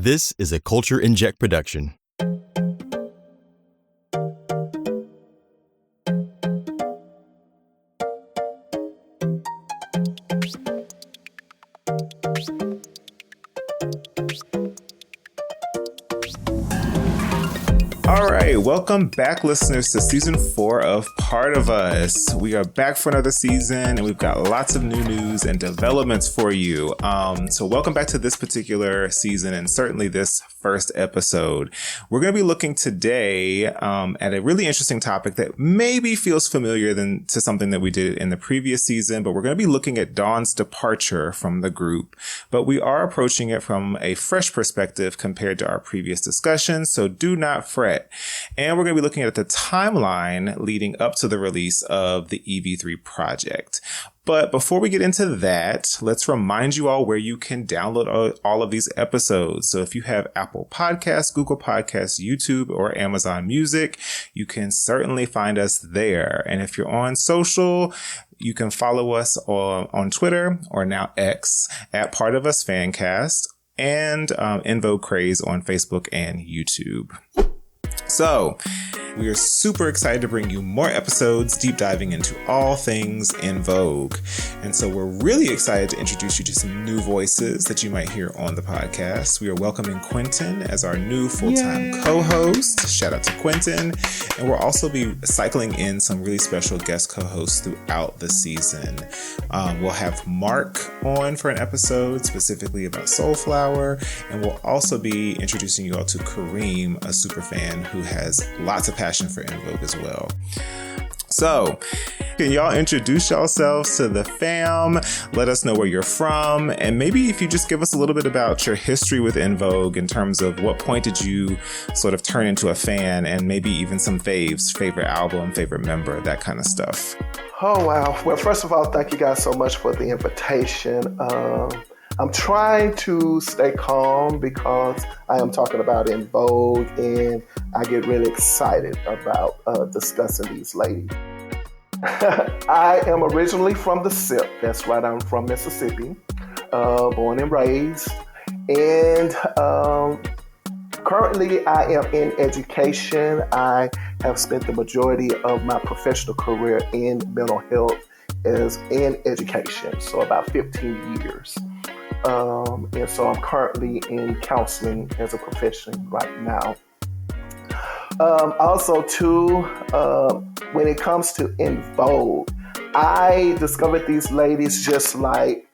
This is a Culture Inject production. All right, welcome back, listeners, to season 4 of Part of Us. We are back for another season, and we've got lots of new news and developments for you. So welcome back to this particular season, and certainly this first episode. We're going to be looking today at a really interesting topic that maybe feels familiar to something that we did in the previous season, but we're going to be looking at Dawn's departure from the group. But we are approaching it from a fresh perspective compared to our previous discussions, so do not fret. And we're going to be looking at the timeline leading up to the release of the EV3 project. But before we get into that, let's remind you all where you can download all of these episodes. So if you have Apple Podcasts, Google Podcasts, YouTube, or Amazon Music, you can certainly find us there. And if you're on social, you can follow us on Twitter, or now X, at Part of Us Fancast, and En Vogue Craze on Facebook and YouTube. So, we are super excited to bring you more episodes deep diving into all things En Vogue. And so we're really excited to introduce you to some new voices that you might hear on the podcast. We are welcoming Quentin as our new full-time co-host. Shout out to Quentin. And we'll also be cycling in some really special guest co-hosts throughout the season. We'll have Mark on for an episode specifically about Soulflower. And we'll also be introducing you all to Kareem, a super fan who has lots of passion for En Vogue as well. So, can y'all introduce yourselves to the fam? Let us know where you're from, and maybe if you just give us a little bit about your history with En Vogue in terms of what point did you sort of turn into a fan, and maybe even some faves, favorite album, favorite member, that kind of stuff. Oh, wow. Well, first of all, thank you guys so much for the invitation. I'm trying to stay calm because I am talking about En Vogue, and I get really excited about discussing these ladies. I am originally from the SIP. That's right, I'm from Mississippi, born and raised. And currently I am in education. I have spent the majority of my professional career in mental health as in education, so about 15 years. And so I'm currently in counseling as a profession right now. Also, too, when it comes to En Vogue, I discovered these ladies just like,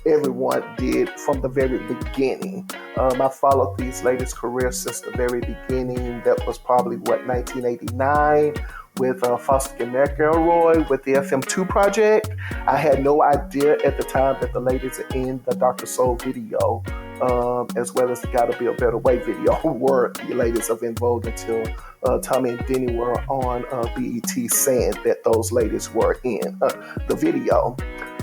everyone did from the very beginning. I followed these ladies' career since the very beginning. That was probably, 1989? With Foster and McElroy with the FM2 project. I had no idea at the time that the ladies in the Dr. Soul video, as well as the Gotta Be a Better Way video, were the ladies of En Vogue until Tommy and Denny were on BET saying that those ladies were in the video.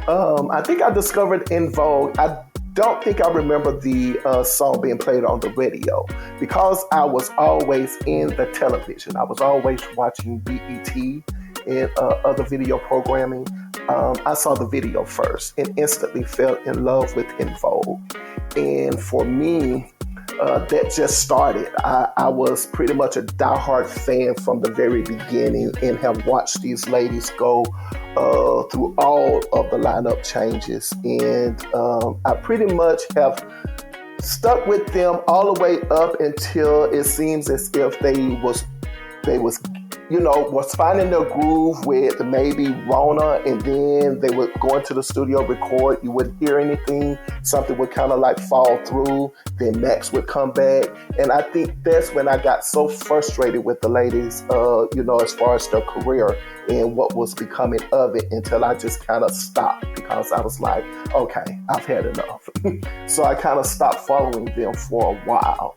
I think I discovered En Vogue. I don't think I remember the song being played on the radio because I was always in the television. I was always watching BET and other video programming. I saw the video first and instantly fell in love with En Vogue. And for me, that just started. I was pretty much a diehard fan from the very beginning and have watched these ladies go through all of the lineup changes. And I pretty much have stuck with them all the way up until it seems as if they was finding their groove with maybe Rona, and then they would go into the studio, record, you wouldn't hear anything, something would kind of like fall through, then Max would come back, and I think that's when I got so frustrated with the ladies, as far as their career and what was becoming of it, until I just kind of stopped because I was like, okay, I've had enough. So I kind of stopped following them for a while.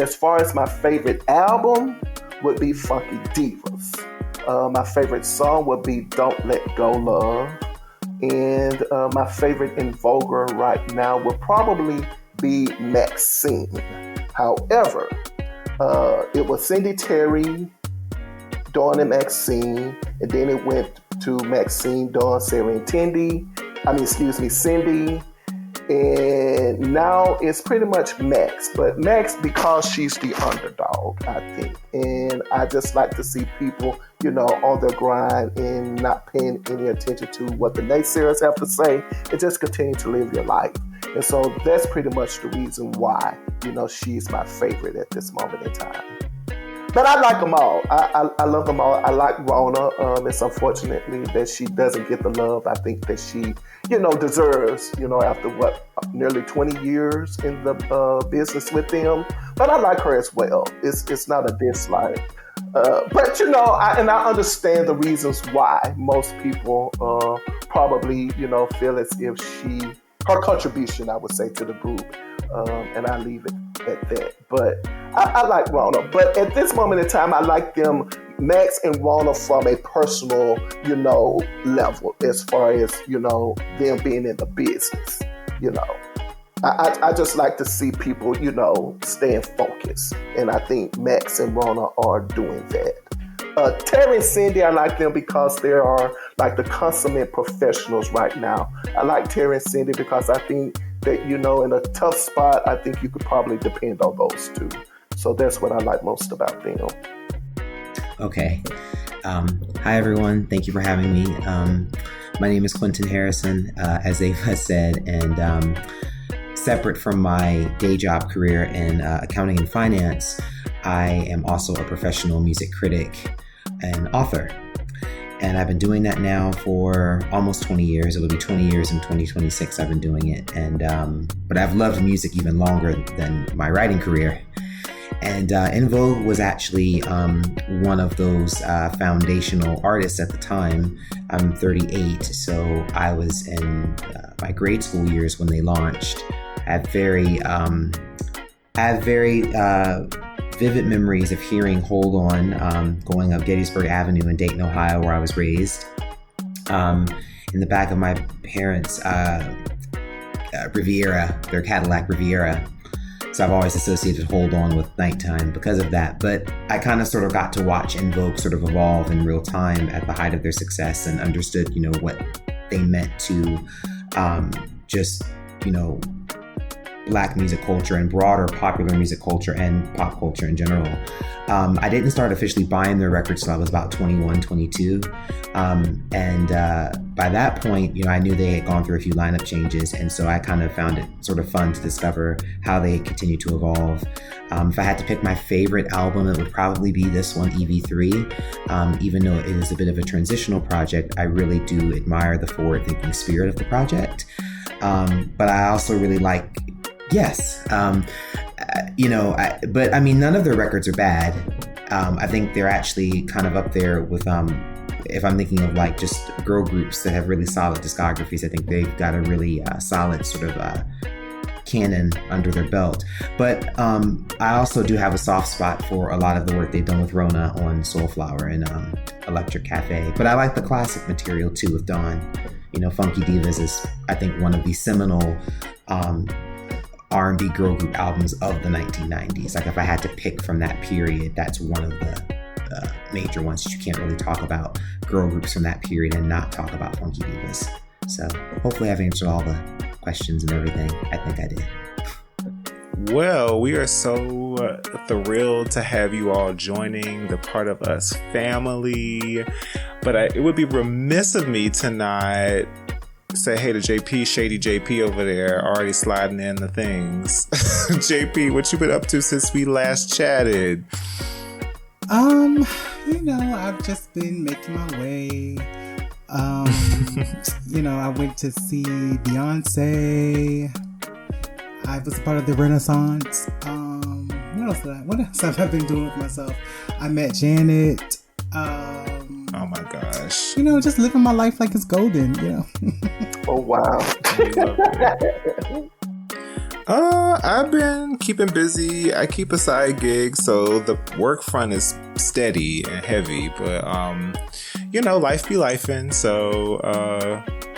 As far as my favorite album, would be Funky Divas. My favorite song would be Don't Let Go Love. And my favorite En Voguer right now would probably be Maxine. However, it was Cindy Terry, Dawn and Maxine, and then it went to Maxine, Dawn, Sarah and Cindy, And now it's pretty much Max. But Max, because she's the underdog, I think. And I just like to see people, on their grind and not paying any attention to what the naysayers have to say and just continue to live your life. And so that's pretty much the reason why, she's my favorite at this moment in time. But I like them all. I love them all. I like Rona. It's unfortunately that she doesn't get the love I think that she, deserves, after nearly 20 years in the business with them. But I like her as well. It's not a dislike. But, I understand the reasons why most people probably, feel as if her contribution, I would say, to the group. And I leave it at that. But I like Rona. But at this moment in time, I like them, Max and Rona, from a personal, level as far as, them being in the business, I just like to see people, staying focused. And I think Max and Rona are doing that. Terry and Cindy, I like them because they are like the consummate professionals right now. I like Terry and Cindy because I think that, in a tough spot, I think you could probably depend on those two. So that's what I like most about them. Okay. Hi, everyone. Thank you for having me. My name is Quentin Harrison, as Ava said, and separate from my day job career in accounting and finance, I am also a professional music critic and author. And I've been doing that now for almost 20 years. It'll be 20 years in 2026 I've been doing it. And but I've loved music even longer than my writing career. And En Vogue was actually one of those foundational artists at the time. I'm 38, so I was in my grade school years when they launched. I have very vivid memories of hearing Hold On going up Gettysburg Avenue in Dayton, Ohio, where I was raised. In the back of my parents' Riviera, their Cadillac Riviera. So I've always associated Hold On with nighttime because of that. But I kind of sort of got to watch En Vogue sort of evolve in real time at the height of their success and understood, what they meant to just, Black music culture and broader popular music culture and pop culture in general. I didn't start officially buying their records till I was about 21, 22. And by that point, I knew they had gone through a few lineup changes. And so I kind of found it sort of fun to discover how they continue to evolve. If I had to pick my favorite album, it would probably be this one, EV3. Even though it is a bit of a transitional project, I really do admire the forward-thinking spirit of the project. But I also really like none of their records are bad. I think they're actually kind of up there with, if I'm thinking of like just girl groups that have really solid discographies, I think they've got a really solid sort of canon under their belt. But I also do have a soft spot for a lot of the work they've done with Rona on Soulflower and Electric Cafe. But I like the classic material too with Dawn. Funky Divas is, I think, one of the seminal R&B girl group albums of the 1990s. Like if I had to pick from that period, that's one of the major ones. You can't really talk about girl groups from that period and not talk about Funky Divas. So hopefully I've answered all the questions and everything. I think I did. Well, we are so thrilled to have you all joining the Part of Us family. But it would be remiss of me to not say hey to JP, Shady JP over there, already sliding in the things. JP, what you been up to since we last chatted? I've just been making my way. I went to see Beyonce. I was a part of the Renaissance. What else have I been doing with myself? I met Janet. Oh my gosh. Just living my life like it's golden, Oh, wow. I've been keeping busy. I keep a side gig, so the work front is steady and heavy, but life be lifing. So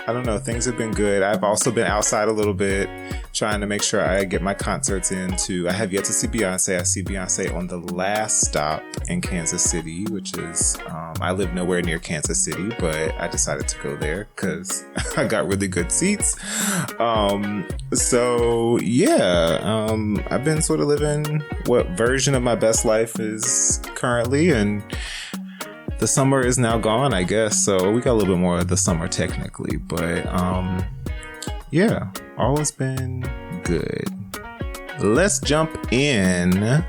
I don't know. Things have been good. I've also been outside a little bit, trying to make sure I get my concerts in too. I have yet to see Beyonce. I see Beyonce on the last stop in Kansas City, which is, I live nowhere near Kansas City, but I decided to go there because I got really good seats. So yeah, I've been sort of living what version of my best life is currently, and the summer is now gone, I guess. So we got a little bit more of the summer technically, but yeah, all has been good. Let's jump in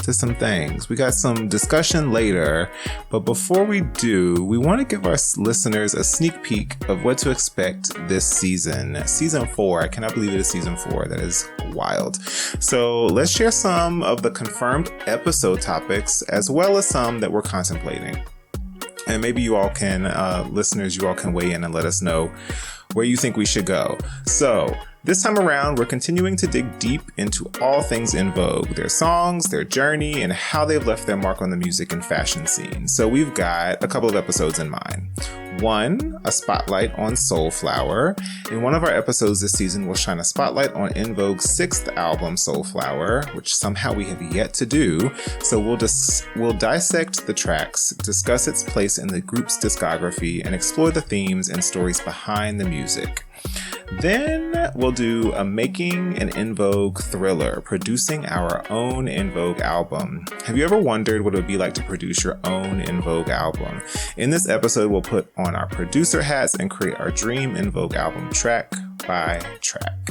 to some things. We got some discussion later, but before we do, we want to give our listeners a sneak peek of what to expect this season. Season 4. I cannot believe it is season 4. That is wild. So let's share some of the confirmed episode topics as well as some that we're contemplating. And maybe you all can, listeners, you all can weigh in and let us know where you think we should go. So this time around, we're continuing to dig deep into all things En Vogue, their songs, their journey, and how they've left their mark on the music and fashion scene. So we've got a couple of episodes in mind. One, a spotlight on Soulflower. In one of our episodes this season, we'll shine a spotlight on En Vogue's 6th album, Soulflower, which somehow we have yet to do. So we'll dissect the tracks, discuss its place in the group's discography, and explore the themes and stories behind the music. Then we'll do a Making an En Vogue thriller, producing our own En Vogue album. Have you ever wondered what it would be like to produce your own En Vogue album? In this episode, we'll put on our producer hats and create our dream En Vogue album track by track.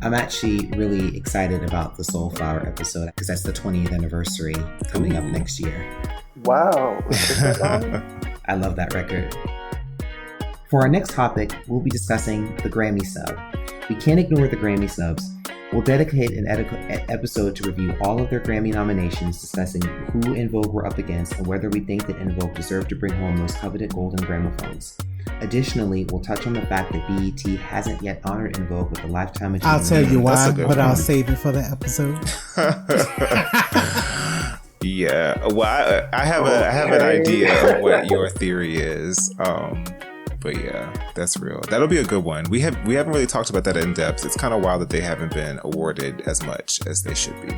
I'm actually really excited about the Soulflower episode because that's the 20th anniversary coming up next year. Wow. I love that record. For our next topic, we'll be discussing the Grammy sub. We can't ignore the Grammy subs. We'll dedicate an episode to review all of their Grammy nominations, discussing who En Vogue were up against and whether we think that En Vogue deserved to bring home those coveted golden gramophones. Additionally, we'll touch on the fact that BET hasn't yet honored En Vogue with a Lifetime Achievement. I'll tell you why, but I'll save it for the episode. Yeah, well, I have an idea of what your theory is. But yeah, that's real. That'll be a good one. We haven't really talked about that in depth. It's kind of wild that they haven't been awarded as much as they should be.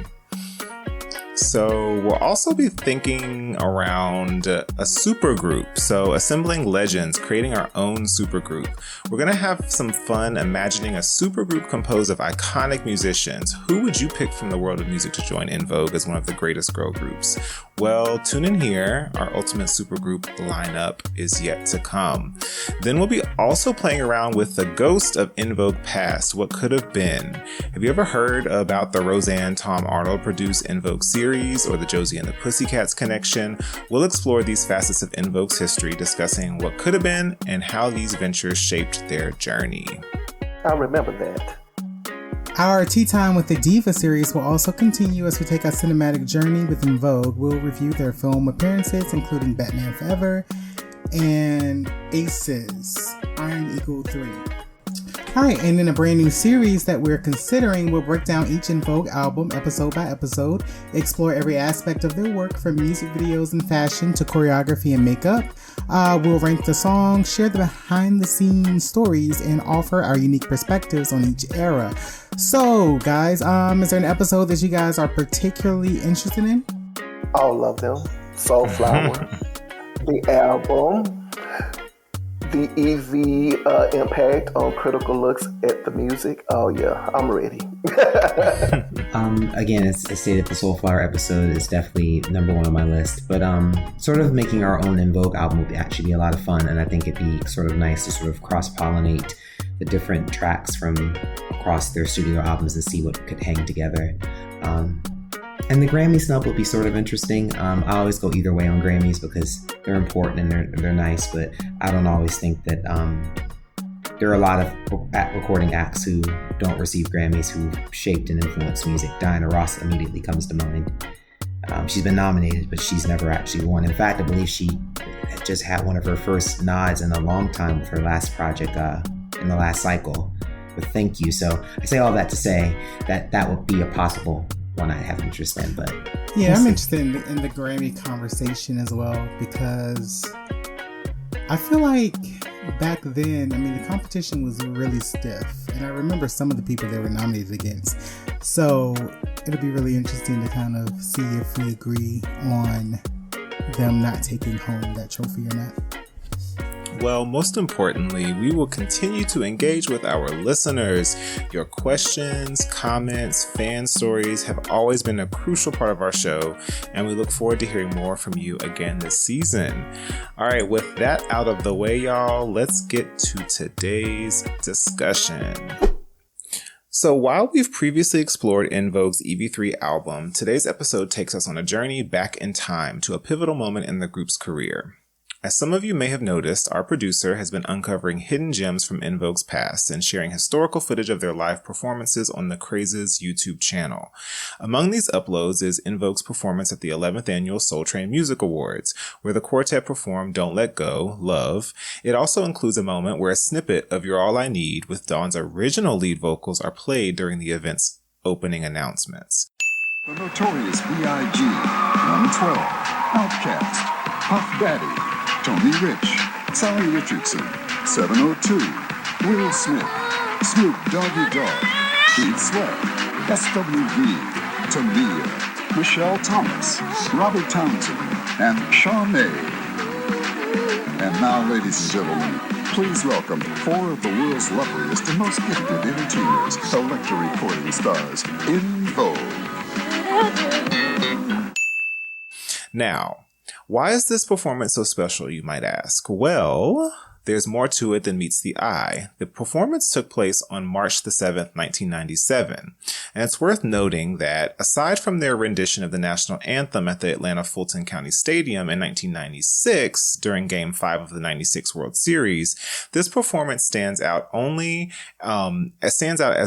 So we'll also be thinking around a supergroup. So assembling legends, creating our own supergroup. We're going to have some fun imagining a supergroup composed of iconic musicians. Who would you pick from the world of music to join En Vogue as one of the greatest girl groups? Well, tune in here. Our ultimate supergroup lineup is yet to come. Then we'll be also playing around with the ghost of En Vogue past. What could have been? Have you ever heard about the Roseanne Tom Arnold produced En Vogue series or the Josie and the Pussycats connection? We'll explore these facets of En Vogue's history, discussing what could have been and how these ventures shaped their journey. I remember that. Our Tea Time with the Diva series will also continue as we take a cinematic journey with En Vogue. We'll review their film appearances, including Batman Forever and Aces, Iron Eagle 3. Alright, and in a brand new series that we're considering, we'll break down each En Vogue album episode by episode, explore every aspect of their work from music videos and fashion to choreography and makeup. We'll rank the songs, share the behind-the-scenes stories, and offer our unique perspectives on each era. So, guys, is there an episode that you guys are particularly interested in? All of them. Soulflower, the album, the EV impact on critical looks at the music. Oh yeah, I'm ready. Again, as I stated, the Soulflower episode is definitely number one on my list. But sort of making our own En Vogue album would actually be a lot of fun, and I think it'd be sort of nice to sort of cross-pollinate the different tracks from across their studio albums and see what could hang together. And the Grammy snub will be sort of interesting. I always go either way on Grammys because they're important and they're nice, but I don't always think that there are a lot of recording acts who don't receive Grammys who shaped and influenced music. Diana Ross immediately comes to mind. She's been nominated, but she's never actually won. In fact, I believe she just had one of her first nods in a long time with her last project in the last cycle with Thank You. So I say all that to say that would be a possible one I have interest in, but yeah, I'm interested in the Grammy conversation as well because I feel like back then, I mean, the competition was really stiff, and I remember some of the people they were nominated against. So it'll be really interesting to kind of see if we agree on them not taking home that trophy or not. Well, most importantly, we will continue to engage with our listeners. Your questions, comments, fan stories have always been a crucial part of our show, and we look forward to hearing more from you again this season. All right, with that out of the way, y'all, let's get to today's discussion. So while we've previously explored En Vogue's EV3 album, today's episode takes us on a journey back in time to a pivotal moment in the group's career. As some of you may have noticed, our producer has been uncovering hidden gems from En Vogue's past and sharing historical footage of their live performances on the Craze's YouTube channel. Among these uploads is En Vogue's performance at the 11th Annual Soul Train Music Awards, where the quartet performed Don't Let Go, Love. It also includes a moment where a snippet of You're All I Need with Dawn's original lead vocals are played during the event's opening announcements. The Notorious B.I.G., 112, Outkast, Puff Daddy, Tony Rich, Sally Richardson, 702, Will Smith, Snoop Doggy Dogg, Keith Sweat, SWV, Tamia, Michelle Thomas, Robert Townsend, and Charmaine. And now, ladies and gentlemen, please welcome four of the world's loveliest and most gifted entertainers, Electra recording stars, En Vogue. Now, why is this performance so special, you might ask? Well, there's more to it than meets the eye. The performance took place on March the 7th, 1997. And it's worth noting that aside from their rendition of the national anthem at the Atlanta Fulton County Stadium in 1996 during Game 5 of the 96 World Series, this performance stands out as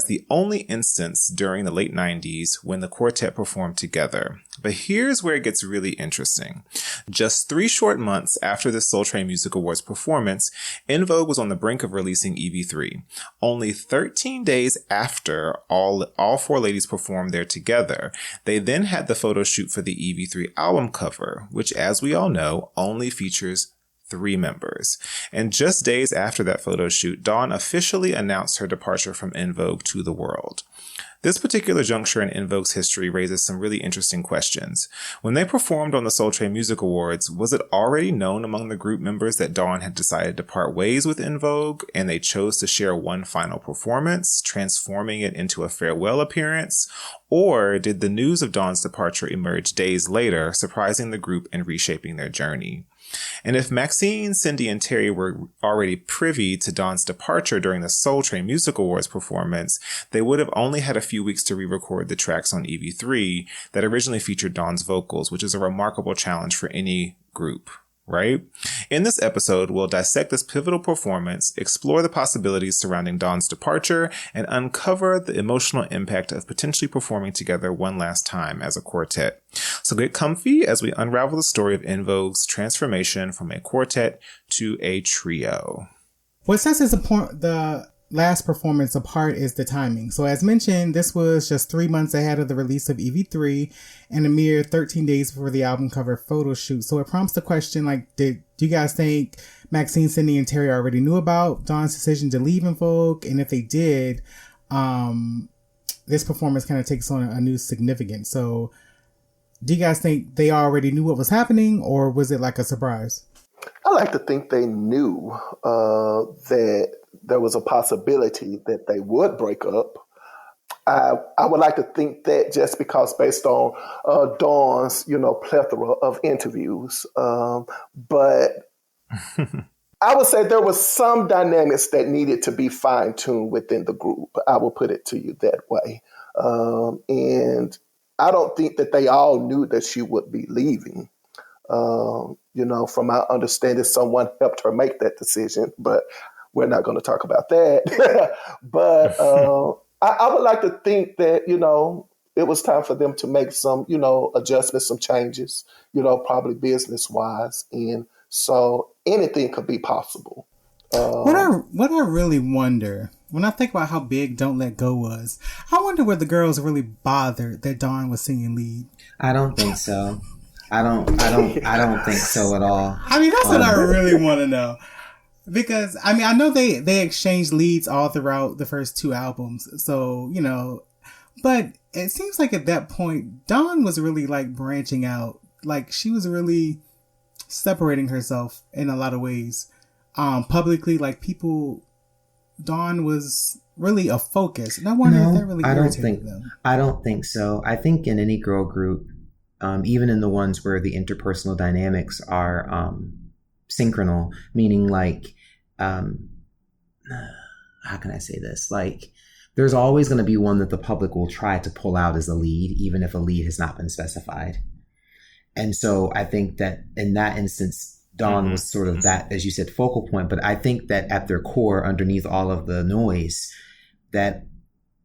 the only instance during the late 90s when the quartet performed together. But here's where it gets really interesting. Just 3 short months after the Soul Train Music Awards performance, En Vogue was on the brink of releasing EV3. Only 13 days after all 4 ladies performed there together, they then had the photo shoot for the EV3 album cover, which, as we all know, only features 3 members. And just days after that photo shoot, Dawn officially announced her departure from En Vogue to the world. This particular juncture in En Vogue's history raises some really interesting questions. When they performed on the Soul Train Music Awards, was it already known among the group members that Dawn had decided to part ways with En Vogue, and they chose to share one final performance, transforming it into a farewell appearance? Or did the news of Dawn's departure emerge days later, surprising the group and reshaping their journey? And if Maxine, Cindy, and Terry were already privy to Dawn's departure during the Soul Train Music Awards performance, they would have only had a few weeks to re-record the tracks on EV3 that originally featured Dawn's vocals, which is a remarkable challenge for any group, right? In this episode, we'll dissect this pivotal performance, explore the possibilities surrounding Dawn's departure, and uncover the emotional impact of potentially performing together one last time as a quartet. So get comfy as we unravel the story of En Vogue's transformation from a quartet to a trio. What sets the last performance apart is the timing. So as mentioned, this was just 3 months ahead of the release of EV3 and a mere 13 days before the album cover photo shoot. So it prompts the question, do you guys think Maxine, Cindy, and Terry already knew about Dawn's decision to leave En Vogue? And if they did, this performance kind of takes on a new significance. So do you guys think they already knew what was happening, or was it like a surprise? I like to think they knew that there was a possibility that they would break up. I would like to think that just because based on Dawn's, plethora of interviews. But I would say there was some dynamics that needed to be fine-tuned within the group. I will put it to you that way. And I don't think that they all knew that she would be leaving. From my understanding, someone helped her make that decision, but we're not going to talk about that. But I would like to think that, it was time for them to make some, adjustments, some changes, probably business-wise. And so anything could be possible. What I really wonder, when I think about how big Don't Let Go was, I wonder were the girls really bothered that Dawn was singing lead? I don't think so. I don't think so at all. I mean, that's what I really want to know. Because I mean, I know they exchanged leads all throughout the first two albums, so you know, but it seems like at that point, Dawn was really like branching out. Like she was really separating herself in a lot of ways. Publicly, like people, Dawn was really a focus, and I wonder if that really irritated them. I don't think so. I think in any girl group, even in the ones where the interpersonal dynamics are synchronal, meaning like, how can I say this? Like, there's always going to be one that the public will try to pull out as a lead, even if a lead has not been specified. And so I think that in that instance, Dawn was sort of that, as you said, focal point. But I think that at their core, underneath all of the noise, that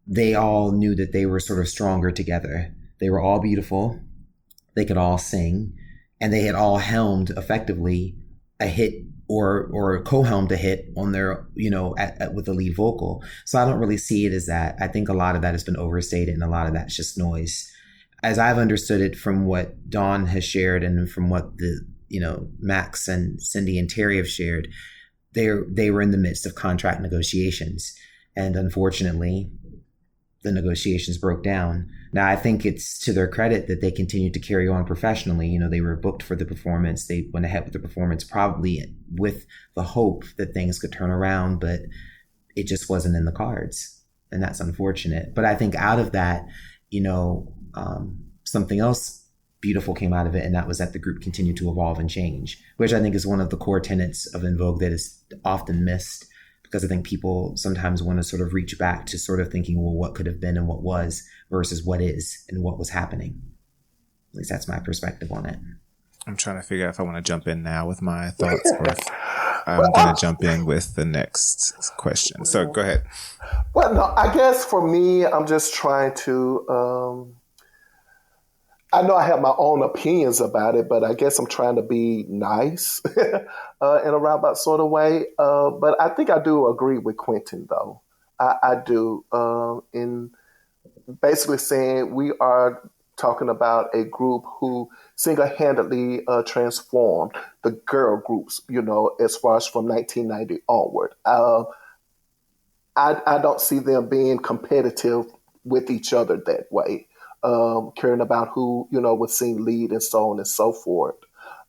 they all knew that they were sort of stronger together. They were all beautiful. They could all sing, and they had all helmed effectively a hit or co-helmed a hit on their, you know, with the lead vocal. So I don't really see it as that. I think a lot of that has been overstated, and a lot of that's just noise. As I've understood it from what Dawn has shared and from what the, you know, Max and Cindy and Terry have shared, they were in the midst of contract negotiations, and unfortunately, the negotiations broke down. Now, I think it's to their credit that they continued to carry on professionally. You know, they were booked for the performance. They went ahead with the performance, probably with the hope that things could turn around, but it just wasn't in the cards. And that's unfortunate. But I think out of that, you know, something else beautiful came out of it, and that was that the group continued to evolve and change, which I think is one of the core tenets of En Vogue that is often missed. Because I think people sometimes want to sort of reach back to sort of thinking, well, what could have been and what was versus what is and what was happening. At least that's my perspective on it. I'm trying to figure out if I want to jump in now with my thoughts or if I'm going to jump in with the next question. So go ahead. Well, no, I guess for me, I'm just trying to... I know I have my own opinions about it, but I guess I'm trying to be nice in a roundabout sort of way. But I think I do agree with Quentin, though. I do. In basically saying we are talking about a group who single-handedly transformed the girl groups, you know, as far as from 1990 onward. I don't see them being competitive with each other that way. Caring about who, you know, would sing lead and so on and so forth.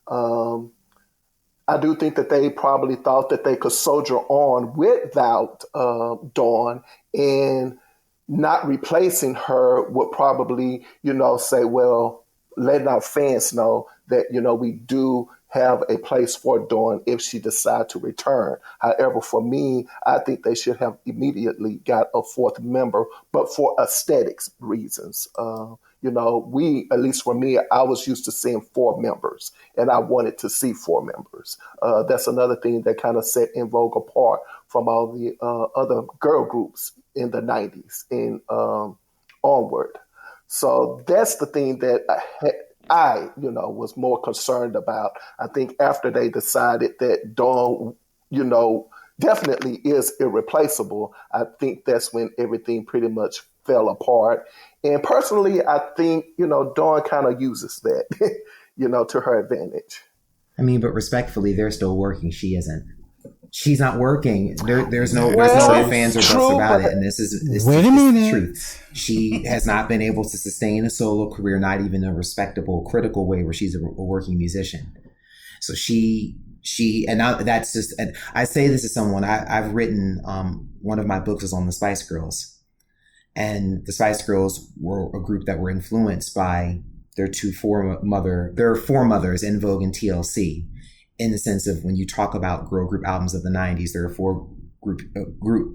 I do think that they probably thought that they could soldier on without Dawn, and not replacing her would probably, you know, say, well, letting our fans know that, you know, we do have a place for Dawn if she decides to return. However, for me, I think they should have immediately got a fourth member, but for aesthetics reasons. You know, at least for me, I was used to seeing 4 members, and I wanted to see 4 members. That's another thing that kind of set En Vogue apart from all the other girl groups in the 90s and onward. So that's the thing that I, you know, was more concerned about. I think after they decided that Dawn, you know, definitely is irreplaceable, I think that's when everything pretty much fell apart. And personally, I think, you know, Dawn kind of uses that, you know, to her advantage. I mean, but respectfully, they're still working. She isn't. She's not working. There's no fans or buts about it. And this is the truth. She has not been able to sustain a solo career, not even a respectable, critical way where she's a working musician. So and now that's just, and I say this as someone, I've written, one of my books is on the Spice Girls. And the Spice Girls were a group that were influenced by their there are 4 mothers, En Vogue and TLC. In the sense of when you talk about girl group albums of the 90s, there are 4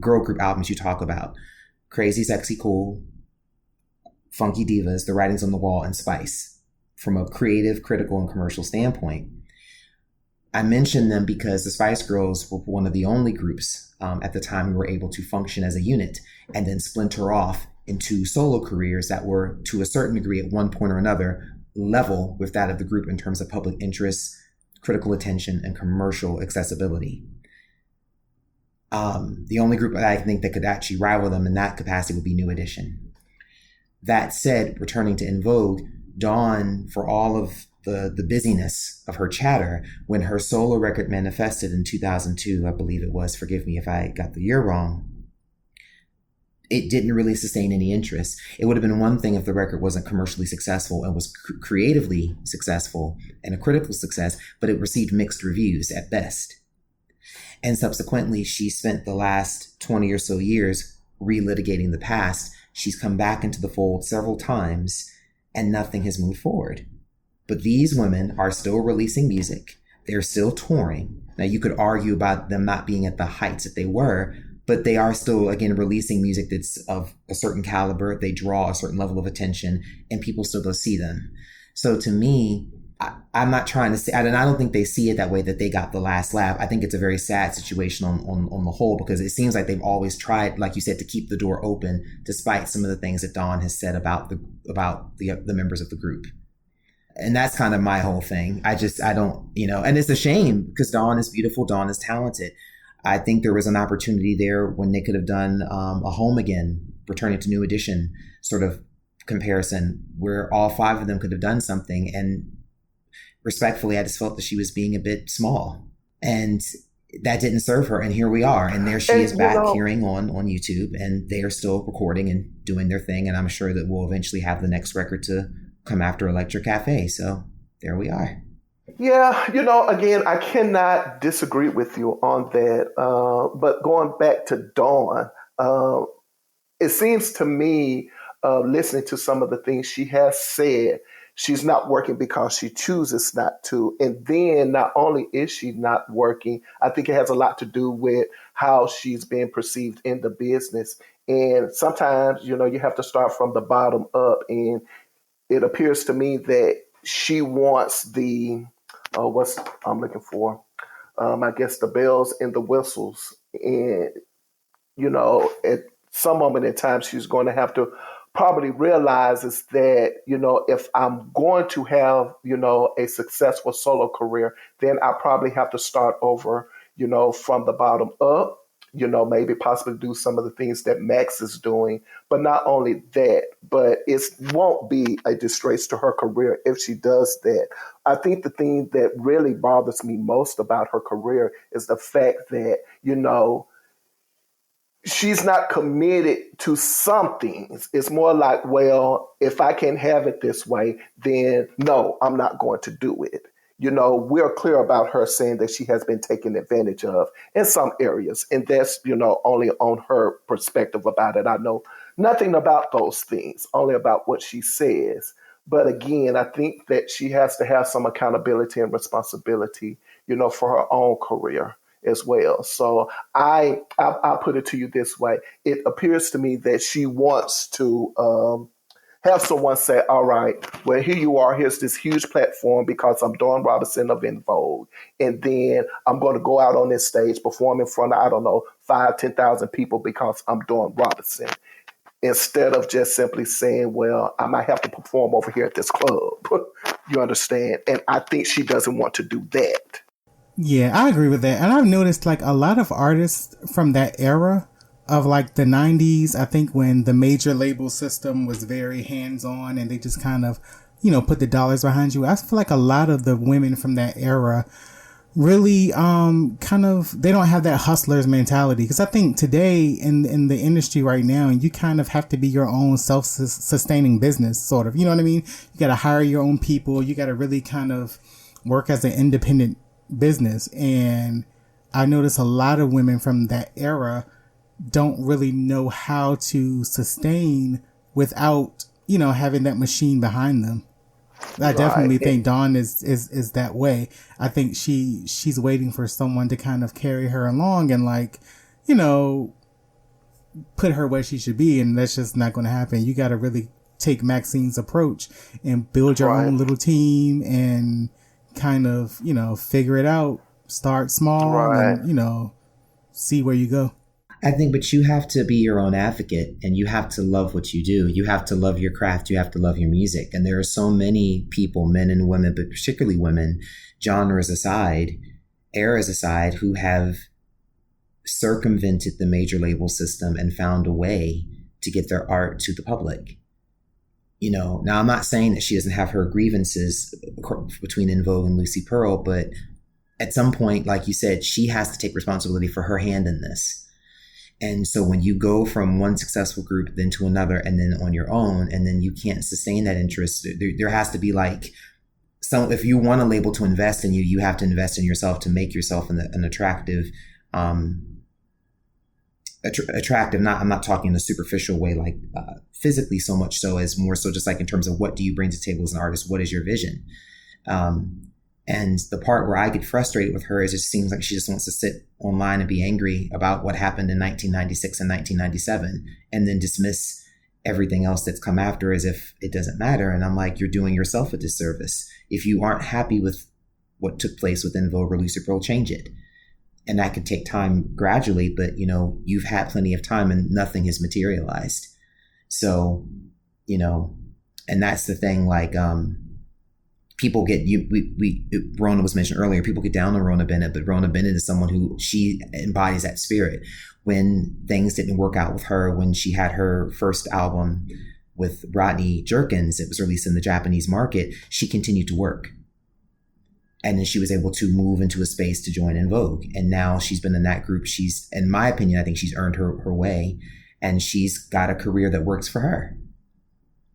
girl group albums you talk about: Crazy, Sexy, Cool, Funky Divas, The Writings on the Wall, and Spice. From a creative, critical, and commercial standpoint, I mention them because the Spice Girls were one of the only groups at the time who were able to function as a unit and then splinter off into solo careers that were, to a certain degree, at one point or another, level with that of the group in terms of public interest, critical attention, and commercial accessibility. The only group that I think that could actually rival them in that capacity would be New Edition. That said, returning to En Vogue, Dawn, for all of the busyness of her chatter. When her solo record manifested in 2002, I believe it was, forgive me if I got the year wrong, it didn't really sustain any interest. It would have been one thing if the record wasn't commercially successful and was creatively successful and a critical success, but it received mixed reviews at best. And subsequently, she spent the last 20 or so years relitigating the past. She's come back into the fold several times and nothing has moved forward. But these women are still releasing music. They're still touring. Now, you could argue about them not being at the heights that they were, but they are still, again, releasing music that's of a certain caliber. They draw a certain level of attention and people still go see them. So to me, I'm not trying to say, and I don't think they see it that way, that they got the last laugh. I think it's a very sad situation on the whole, because it seems like they've always tried, like you said, to keep the door open, despite some of the things that Dawn has said about the members of the group. And that's kind of my whole thing. I don't, and it's a shame because Dawn is beautiful. Dawn is talented. I think there was an opportunity there when they could have done a Home Again, returning to New Edition sort of comparison, where all five of them could have done something. And respectfully, I just felt that she was being a bit small, and that didn't serve her. And here we are. And there she is back hearing on YouTube, and they are still recording and doing their thing. And I'm sure that we'll eventually have the next record to come after Electric Cafe. So there we are. Yeah, again, I cannot disagree with you on that. But going back to Dawn, it seems to me, listening to some of the things she has said, she's not working because she chooses not to. And then not only is she not working, I think it has a lot to do with how she's being perceived in the business. And sometimes, you have to start from the bottom up. And it appears to me that she wants what's I'm looking for? I guess the bells and the whistles. And, at some moment in time, she's going to have to probably realizes that, if I'm going to have, a successful solo career, then I probably have to start over, from the bottom up, maybe possibly do some of the things that Max is doing. But not only that, but it won't be a disgrace to her career if she does that. I think the thing that really bothers me most about her career is the fact that, she's not committed to some things. It's more like, well, if I can have it this way, then no, I'm not going to do it. We're clear about her saying that she has been taken advantage of in some areas. And that's, only on her perspective about it. I know nothing about those things, only about what she says. But again, I think that she has to have some accountability and responsibility, for her own career as well. So I put it to you this way. It appears to me that she wants to have someone say, all right, well, here you are. Here's this huge platform because I'm Dawn Robinson of En Vogue. And then I'm going to go out on this stage, perform in front of, 5,000, 10,000 people because I'm Dawn Robinson. Instead of just simply saying, well, I might have to perform over here at this club. You understand? And I think she doesn't want to do that. Yeah, I agree with that. And I've noticed like a lot of artists from that era of like the 90s, I think when the major label system was very hands-on and they just kind of, put the dollars behind you. I feel like a lot of the women from that era really they don't have that hustler's mentality. Because I think today in the industry right now, you kind of have to be your own self-sustaining business, sort of. You know what I mean? You got to hire your own people. You got to really kind of work as an independent business. And I notice a lot of women from that era don't really know how to sustain without, having that machine behind them. I definitely think Dawn is that way. I think she's waiting for someone to kind of carry her along and put her where she should be. And that's just not going to happen. You got to really take Maxine's approach and build your own little team and kind of, figure it out, start small and, see where you go. I think, but you have to be your own advocate and you have to love what you do. You have to love your craft. You have to love your music. And there are so many people, men and women, but particularly women, genres aside, eras aside, who have circumvented the major label system and found a way to get their art to the public. now I'm not saying that she doesn't have her grievances between En Vogue and Lucy Pearl, but at some point, like you said, she has to take responsibility for her hand in this. And so when you go from one successful group then to another and then on your own, and then you can't sustain that interest, there has to be like if you want a label to invest in you, you have to invest in yourself to make yourself an attractive, attractive. I'm not talking in a superficial way, like physically so much so as more so just like in terms of what do you bring to the table as an artist? What is your vision? And the part where I get frustrated with her is it seems like she just wants to sit online and be angry about what happened in 1996 and 1997 and then dismiss everything else that's come after as if it doesn't matter. And I'm like, you're doing yourself a disservice. If you aren't happy with what took place with En Vogue or Lucy Pearl, change it. And that could take time gradually, but you've had plenty of time and nothing has materialized. So, and that's the thing, like, people get Rona was mentioned earlier, people get down on Rona Bennett, but Rona Bennett is someone who she embodies that spirit. When things didn't work out with her, when she had her first album with Rodney Jerkins, it was released in the Japanese market, she continued to work. And then she was able to move into a space to join En Vogue. And now she's been in that group. She's, in my opinion, I think she's earned her way and she's got a career that works for her.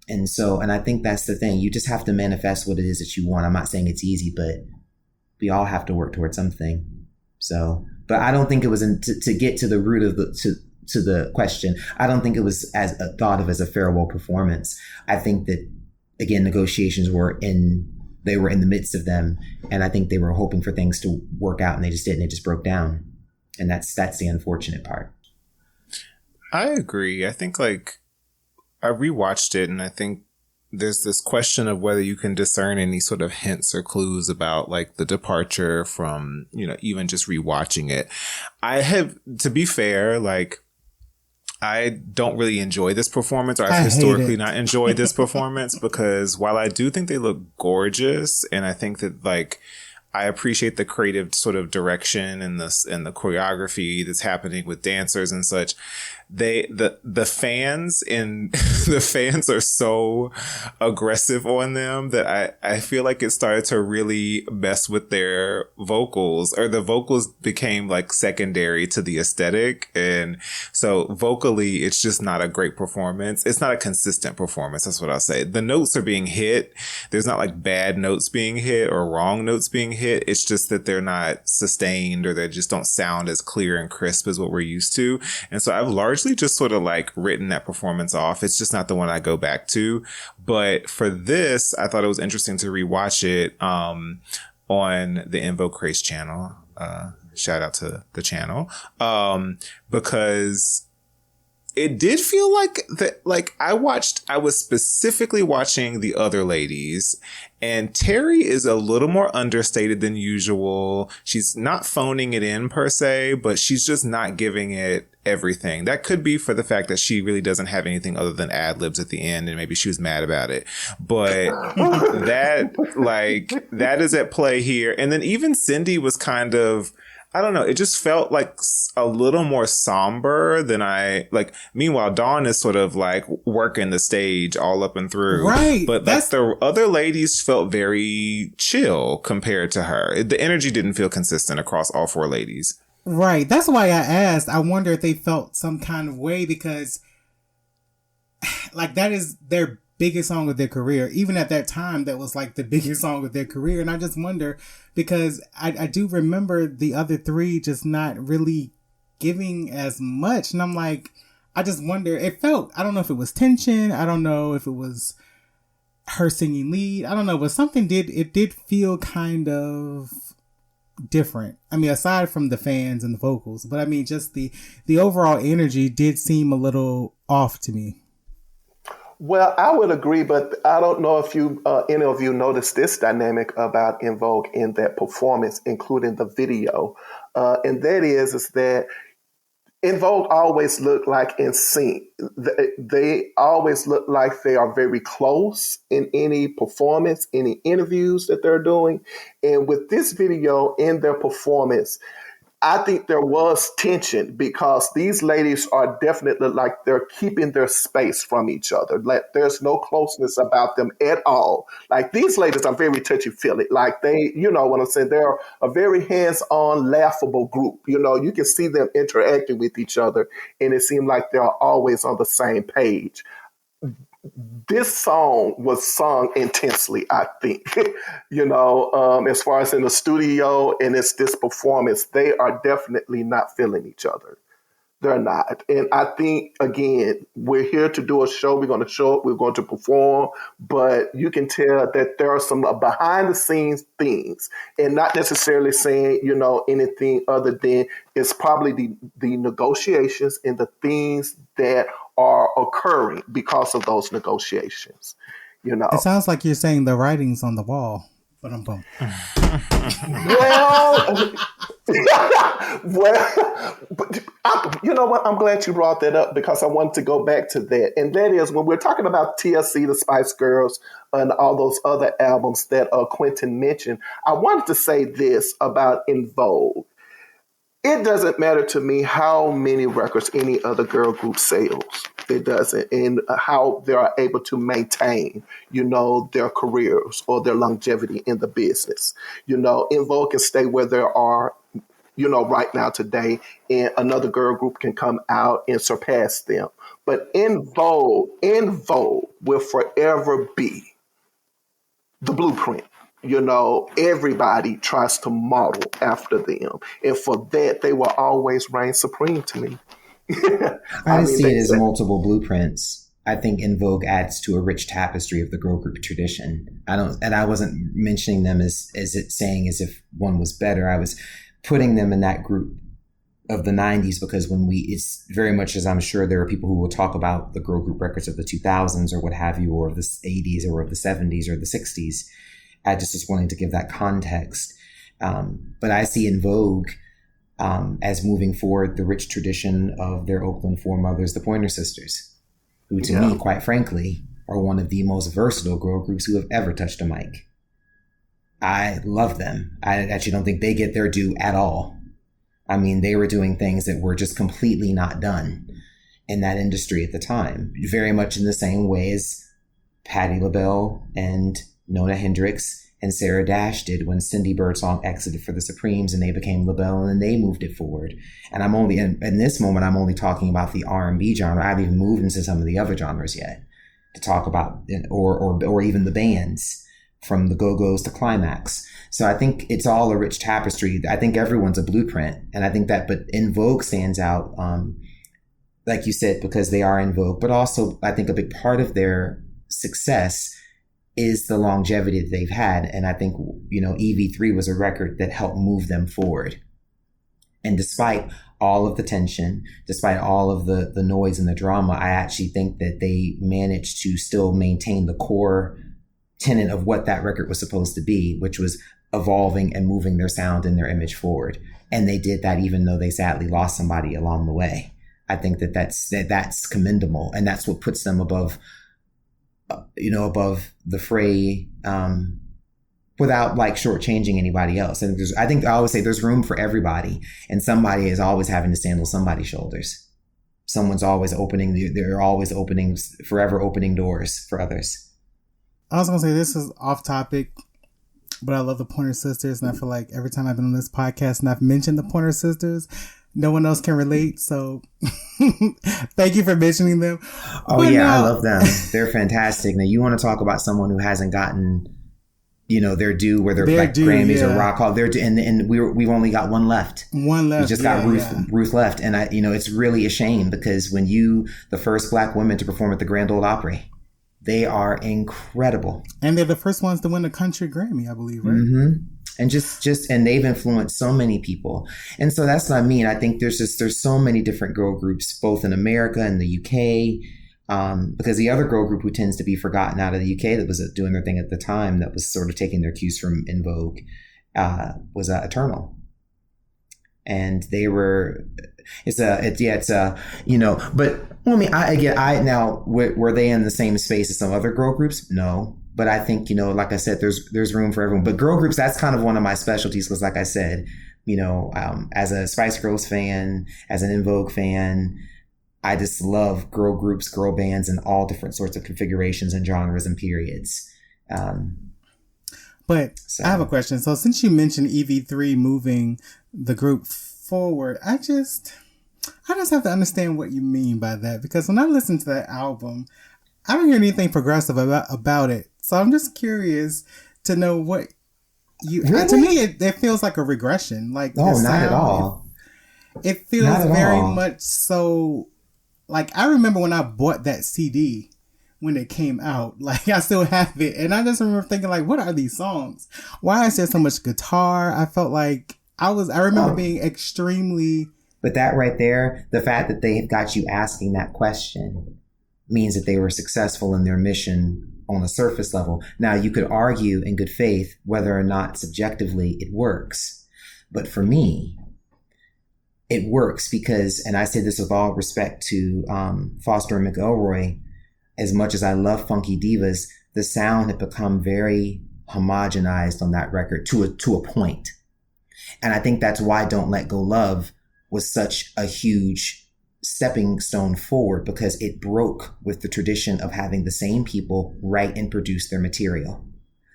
And I think that's the thing. You just have to manifest what it is that you want. I'm not saying it's easy, but we all have to work towards something. So, but I don't think it was to get to the root of to the question. I don't think it was as thought of as a farewell performance. I think that, again, negotiations were in the midst of them. And I think they were hoping for things to work out and they just didn't. It just broke down. And that's the unfortunate part. I agree. I think I rewatched it and I think there's this question of whether you can discern any sort of hints or clues about like the departure from, even just rewatching it. I have, to be fair, I don't really enjoy this performance, or I've historically not enjoyed this performance because while I do think they look gorgeous and I think that I appreciate the creative sort of direction and the choreography that's happening with dancers and such, the fans are so aggressive on them that I feel like it started to really mess with their vocals, or the vocals became secondary to the aesthetic. And so vocally, it's just not a great performance. It's not a consistent performance. That's what I'll say. The notes are being hit. There's not bad notes being hit or wrong notes being hit. It's just that they're not sustained or they just don't sound as clear and crisp as what we're used to. And so I've largely just sort of written that performance off. It's just not the one I go back to. But for this, I thought it was interesting to rewatch it on the En Vogue Craze channel. Shout out to the channel. Because it did feel I was specifically watching the other ladies, and Terry is a little more understated than usual. She's not phoning it in per se, but she's just not giving it everything. That could be for the fact that she really doesn't have anything other than ad libs at the end, and maybe she was mad about it. But that is at play here. And then even Cindy was kind of, I don't know, it just felt a little more somber than meanwhile, Dawn is sort of working the stage all up and through. Right. But the other ladies felt very chill compared to her. The energy didn't feel consistent across all four ladies. Right. That's why I asked. I wonder if they felt some kind of way because that is their biggest song of their career. Even at that time, that was the biggest song of their career. And I just wonder because I do remember the other three just not really giving as much. And I'm I just wonder, it felt, I don't know if it was tension. I don't know if it was her singing lead. I don't know, but something did feel kind of different. I mean, aside from the fans and the vocals, but I mean, just the overall energy did seem a little off to me. Well, I would agree, but I don't know if any of you noticed this dynamic about En Vogue in that performance, including the video. And that is that En Vogue always look in sync. They always look like they are very close in any performance, any interviews that they're doing. And with this video in their performance, I think there was tension because these ladies are definitely like they're keeping their space from each other. Like there's no closeness about them at all. Like these ladies are very touchy-feely. Like they, you know what I'm saying? They're a very hands-on, laughable group. You know, you can see them interacting with each other and it seemed like they're always on the same page. This song was sung intensely, I think. You know, as far as in the studio and it's this performance, they are definitely not feeling each other. They're not. And I think, again, we're here to do a show. We're going to show up. We're going to perform. But you can tell that there are some behind the scenes things and not necessarily saying, you know, anything other than it's probably the negotiations and the things that are occurring because of those negotiations. You know, it sounds like you're saying the writing's on the wall. But I'm bummed. You know what? I'm glad you brought that up because I wanted to go back to that. And that is when we're talking about TLC, the Spice Girls, and all those other albums that Quentin mentioned, I wanted to say this about En Vogue. It doesn't matter to me how many records any other girl group sells. It doesn't. And how they are able to maintain, you know, their careers or their longevity in the business. You know, En Vogue can stay where they are, you know, right now today, and another girl group can come out and surpass them. But En Vogue will forever be the blueprint. You know, everybody tries to model after them. And for that, they will always reign supreme to me. I see it as multiple blueprints. I think En Vogue adds to a rich tapestry of the girl group tradition. I wasn't mentioning them as it saying as if one was better. I was putting them in that group of the 90s because it's very much as I'm sure there are people who will talk about the girl group records of the 2000s or what have you, or of the 80s or of the 70s or the 60s. I just was wanting to give that context. But I see En Vogue as moving forward the rich tradition of their Oakland foremothers, the Pointer Sisters, who to me, quite frankly, are one of the most versatile girl groups who have ever touched a mic. I love them. I actually don't think they get their due at all. I mean, they were doing things that were just completely not done in that industry at the time, very much in the same way as Patti LaBelle and Nona Hendrix and Sarah Dash did when Cindy Birdsong exited for the Supremes and they became LaBelle and then they moved it forward. And I'm only in this moment, I'm only talking about the R&B genre. I haven't even moved into some of the other genres yet to talk about, or even the bands from the Go-Go's to Climax. So I think it's all a rich tapestry. I think everyone's a blueprint. And I think that, but En Vogue stands out, like you said, because they are En Vogue, but also I think a big part of their success is the longevity that they've had. And I think, you know, EV3 was a record that helped move them forward. And despite all of the tension, despite all of the noise and the drama, I actually think that they managed to still maintain the core tenet of what that record was supposed to be, which was evolving and moving their sound and their image forward. And they did that even though they sadly lost somebody along the way. I think that's commendable. And that's what puts them above the fray, without like shortchanging anybody else. And I think I always say there's room for everybody, and somebody is always having to stand on somebody's shoulders. Someone's always they're always forever opening doors for others. I was going to say this is off topic, but I love the Pointer Sisters. And I feel like every time I've been on this podcast and I've mentioned the Pointer Sisters, no one else can relate. So thank you for mentioning them. Oh, but yeah, I love them. They're fantastic. Now, you want to talk about someone who hasn't gotten, their due, where they're like due, Grammys or Rock Hall. They're due, and we've only got one left. One left. We just got Ruth left. And it's really a shame because when the first Black women to perform at the Grand Ole Opry, they are incredible. And they're the first ones to win a country Grammy, I believe, right? Mm-hmm. And and they've influenced so many people. And so that's what I mean. I think there's so many different girl groups, both in America and the UK, because the other girl group who tends to be forgotten out of the UK that was doing their thing at the time, that was sort of taking their cues from En Vogue, was Eternal. And they were, but I mean, now, were they in the same space as some other girl groups? No. But I think, like I said, there's room for everyone. But girl groups, that's kind of one of my specialties because, like I said, As a Spice Girls fan, as an En Vogue fan, I just love girl groups, girl bands, and all different sorts of configurations and genres and periods. But I have a question. So since you mentioned EV3 moving the group forward, I just have to understand what you mean by that, because when I listen to that album, I don't hear anything progressive about it. So I'm just curious to know what you. Really? To me, it feels like a regression. Like not at all. It feels very much so. Like, I remember when I bought that CD when it came out. Like, I still have it, and I just remember thinking, like, what are these songs? Why is there so much guitar? I felt like I remember being extremely. But that right there, the fact that they got you asking that question means that they were successful in their mission on a surface level. Now, you could argue in good faith whether or not subjectively it works. But for me, it works because, and I say this with all respect to Foster and McElroy, as much as I love Funky Divas, the sound had become very homogenized on that record to a point. And I think that's why Don't Let Go Love was such a huge stepping stone forward, because it broke with the tradition of having the same people write and produce their material.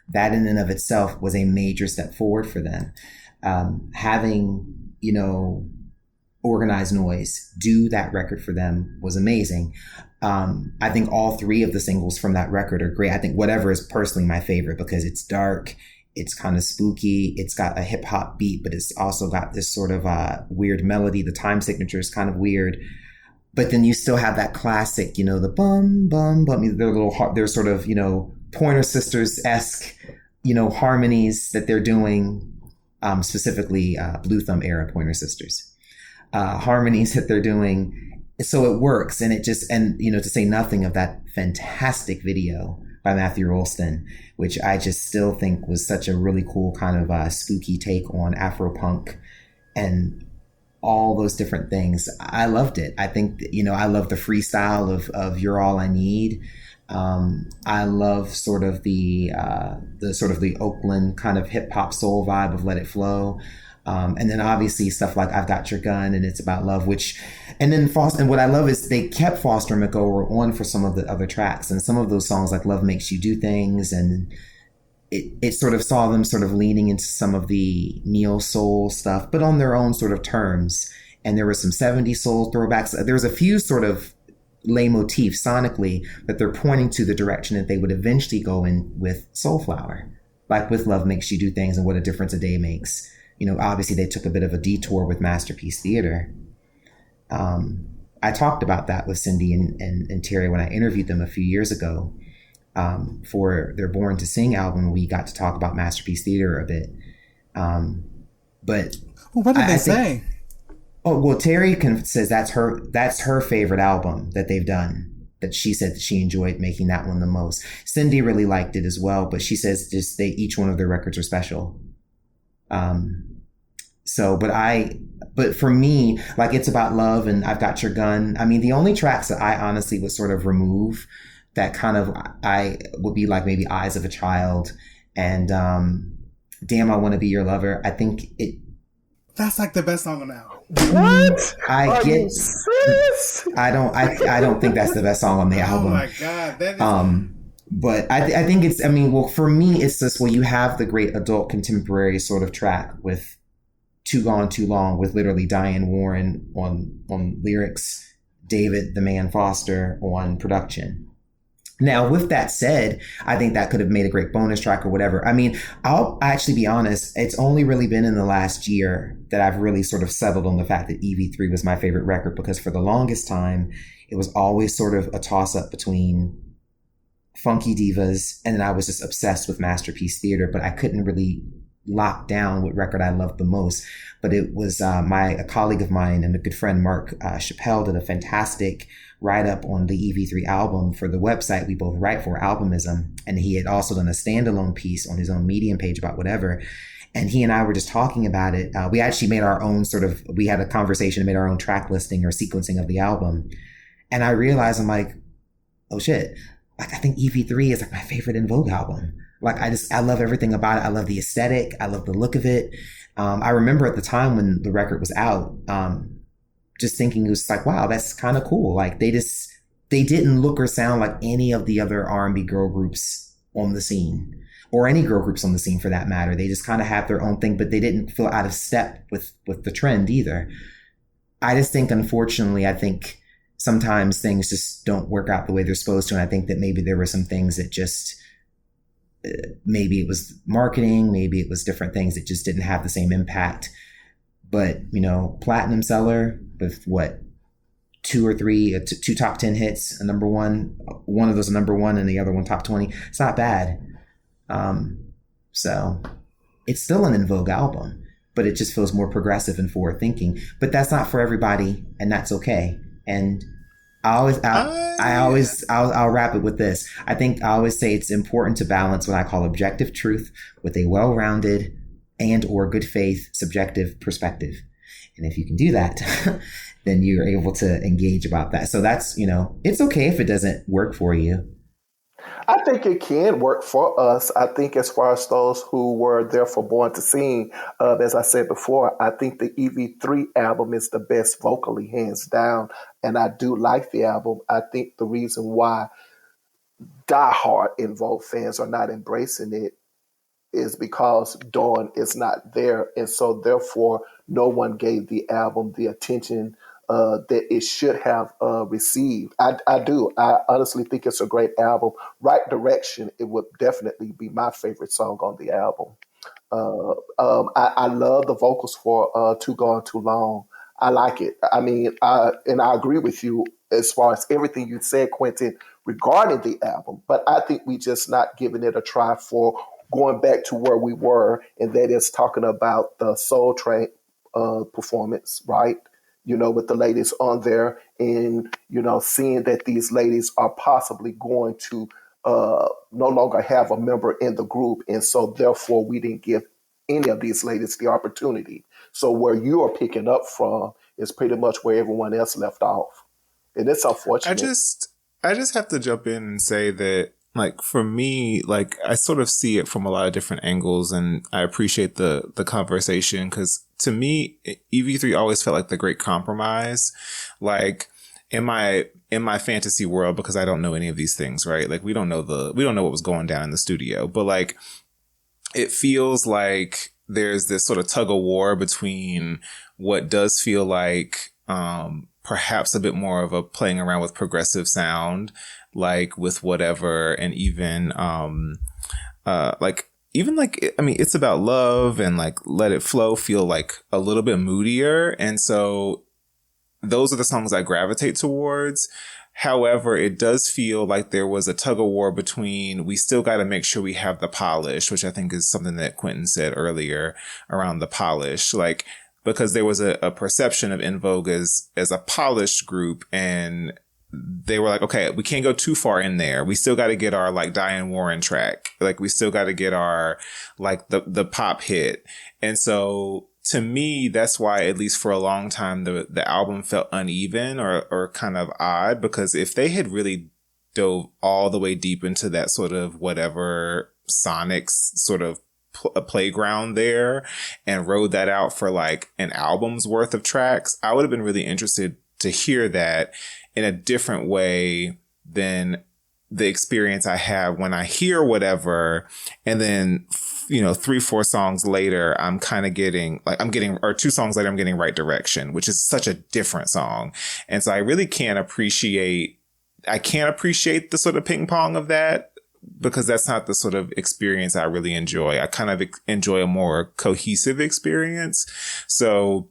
That in and of itself was a major step forward for them. Having, Organized Noise do that record for them was amazing. I think all three of the singles from that record are great. I think Whatever is personally my favorite because it's dark, it's kind of spooky, it's got a hip hop beat, but it's also got this sort of weird melody. The time signature is kind of weird, but then you still have that classic, the bum bum bum. They're sort of Pointer Sisters-esque, harmonies that they're doing, specifically Blue Thumb era Pointer Sisters. Harmonies that they're doing, so it works. And to say nothing of that fantastic video by Matthew Rolston, which I just still think was such a really cool kind of spooky take on Afro-punk and all those different things. I loved it. I think, I love the freestyle of You're All I Need. I love sort of the Oakland kind of hip hop soul vibe of Let It Flow. And then obviously stuff like I've Got Your Gun and It's About Love, and what I love is they kept Foster and McElroy on for some of the other tracks, and some of those songs like Love Makes You Do Things, and it sort of saw them sort of leaning into some of the neo soul stuff, but on their own sort of terms. And there were some 70s soul throwbacks. There was a few sort of leitmotifs sonically that they're pointing to the direction that they would eventually go in with Soulflower, like with Love Makes You Do Things and What a Difference a Day Makes. Obviously they took a bit of a detour with Masterpiece Theater. I talked about that with Cindy and Terry when I interviewed them a few years ago for their Born to Sing album. We got to talk about Masterpiece Theater a bit. But what did they say? Oh, well, Terry says that's her favorite album that they've done. That she said that she enjoyed making that one the most. Cindy really liked it as well, but she says just each one of their records are special. But for me, like It's About Love and I've Got Your Gun, I mean, the only tracks that I honestly would sort of remove that kind of, I would be like maybe Eyes of a Child and Damn, I Want to Be Your Lover. I think that's like the best song on the album. What? I don't think that's the best song on the album. Oh my God. That is but I think for me, it's just, you have the great adult contemporary sort of track with Too Gone Too Long with literally Diane Warren on lyrics, David the Man Foster on production. Now, with that said, I think that could have made a great bonus track or whatever. I mean, I'll actually be honest, it's only really been in the last year that I've really sort of settled on the fact that EV3 was my favorite record, because for the longest time, it was always sort of a toss-up between Funky Divas, and then I was just obsessed with Masterpiece Theater, but I couldn't really lock down what record I loved the most. But it was a colleague of mine and a good friend, Mark Chappelle, did a fantastic write-up on the EV3 album for the website we both write for, Albumism, and he had also done a standalone piece on his own Medium page about whatever. And he and I were just talking about it. We actually made our own we had a conversation and made our own track listing or sequencing of the album. And I realized, I'm like, oh shit, like I think EV3 is like my favorite En Vogue album. Like, I love everything about it. I love the aesthetic. I love the look of it. I remember at the time when the record was out, just thinking it was like, wow, that's kind of cool. Like, they didn't look or sound like any of the other R&B girl groups on the scene, or any girl groups on the scene for that matter. They just kind of had their own thing, but they didn't feel out of step with the trend either. I just think, unfortunately, I think sometimes things just don't work out the way they're supposed to. And I think that maybe there were some things that just, maybe it was marketing, maybe it was different things that just didn't have the same impact. But, platinum seller with what, two top 10 hits, a number one of those a number one and the other one top 20. It's not bad. So it's still an En Vogue album, but it just feels more progressive and forward thinking. But that's not for everybody, and that's okay. And I'll wrap it with this. I always say it's important to balance what I call objective truth with a well-rounded and or good faith subjective perspective. And if you can do that, then you're able to engage about that. So that's, it's okay if it doesn't work for you. I think it can work for us. I think as far as those who were therefore born to sing, as I said before, I think the EV3 album is the best vocally, hands down. And I do like the album. I think the reason why diehard En Vogue fans are not embracing it is because Dawn is not there. And so therefore, no one gave the album the attention that it should have received. I do. I honestly think it's a great album. Right Direction, it would definitely be my favorite song on the album. I love the vocals for Too Gone Too Long. I like it. I mean, and I agree with you as far as everything you said, Quentin, regarding the album. But I think we just not giving it a try for going back to where we were, and that is talking about the Soul Train performance, right? With the ladies on there and, seeing that these ladies are possibly going to no longer have a member in the group. And so therefore we didn't give any of these ladies the opportunity. So where you are picking up from is pretty much where everyone else left off. And it's unfortunate. I just have to jump in and say that, like, for me, like, I sort of see it from a lot of different angles, and I appreciate the conversation, because to me, EV3 always felt like the great compromise. Like, in my fantasy world, because I don't know any of these things, right? Like, we don't know what was going down in the studio, but like, it feels like there's this sort of tug of war between what does feel like, perhaps a bit more of a playing around with progressive sound, like with Whatever, and even It's About Love and like Let It Flow feel like a little bit moodier. And so those are the songs I gravitate towards. However, it does feel like there was a tug of war between, we still got to make sure we have the polish, which I think is something that Quentin said earlier around the polish, like, because there was a perception of En Vogue as a polished group, and they were like, okay, we can't go too far in there. We still got to get our like Diane Warren track. Like, we still got to get our, like, the pop hit. And so to me, that's why, at least for a long time, the album felt uneven or kind of odd, because if they had really dove all the way deep into that sort of Whatever Sonics sort of a playground there and rode that out for like an album's worth of tracks, I would have been really interested to hear that in a different way than the experience I have when I hear Whatever, and then, 3-4 songs later, I'm getting Right Direction, which is such a different song. And so I really can't appreciate the sort of ping pong of that, because that's not the sort of experience I really enjoy. I kind of enjoy a more cohesive experience. So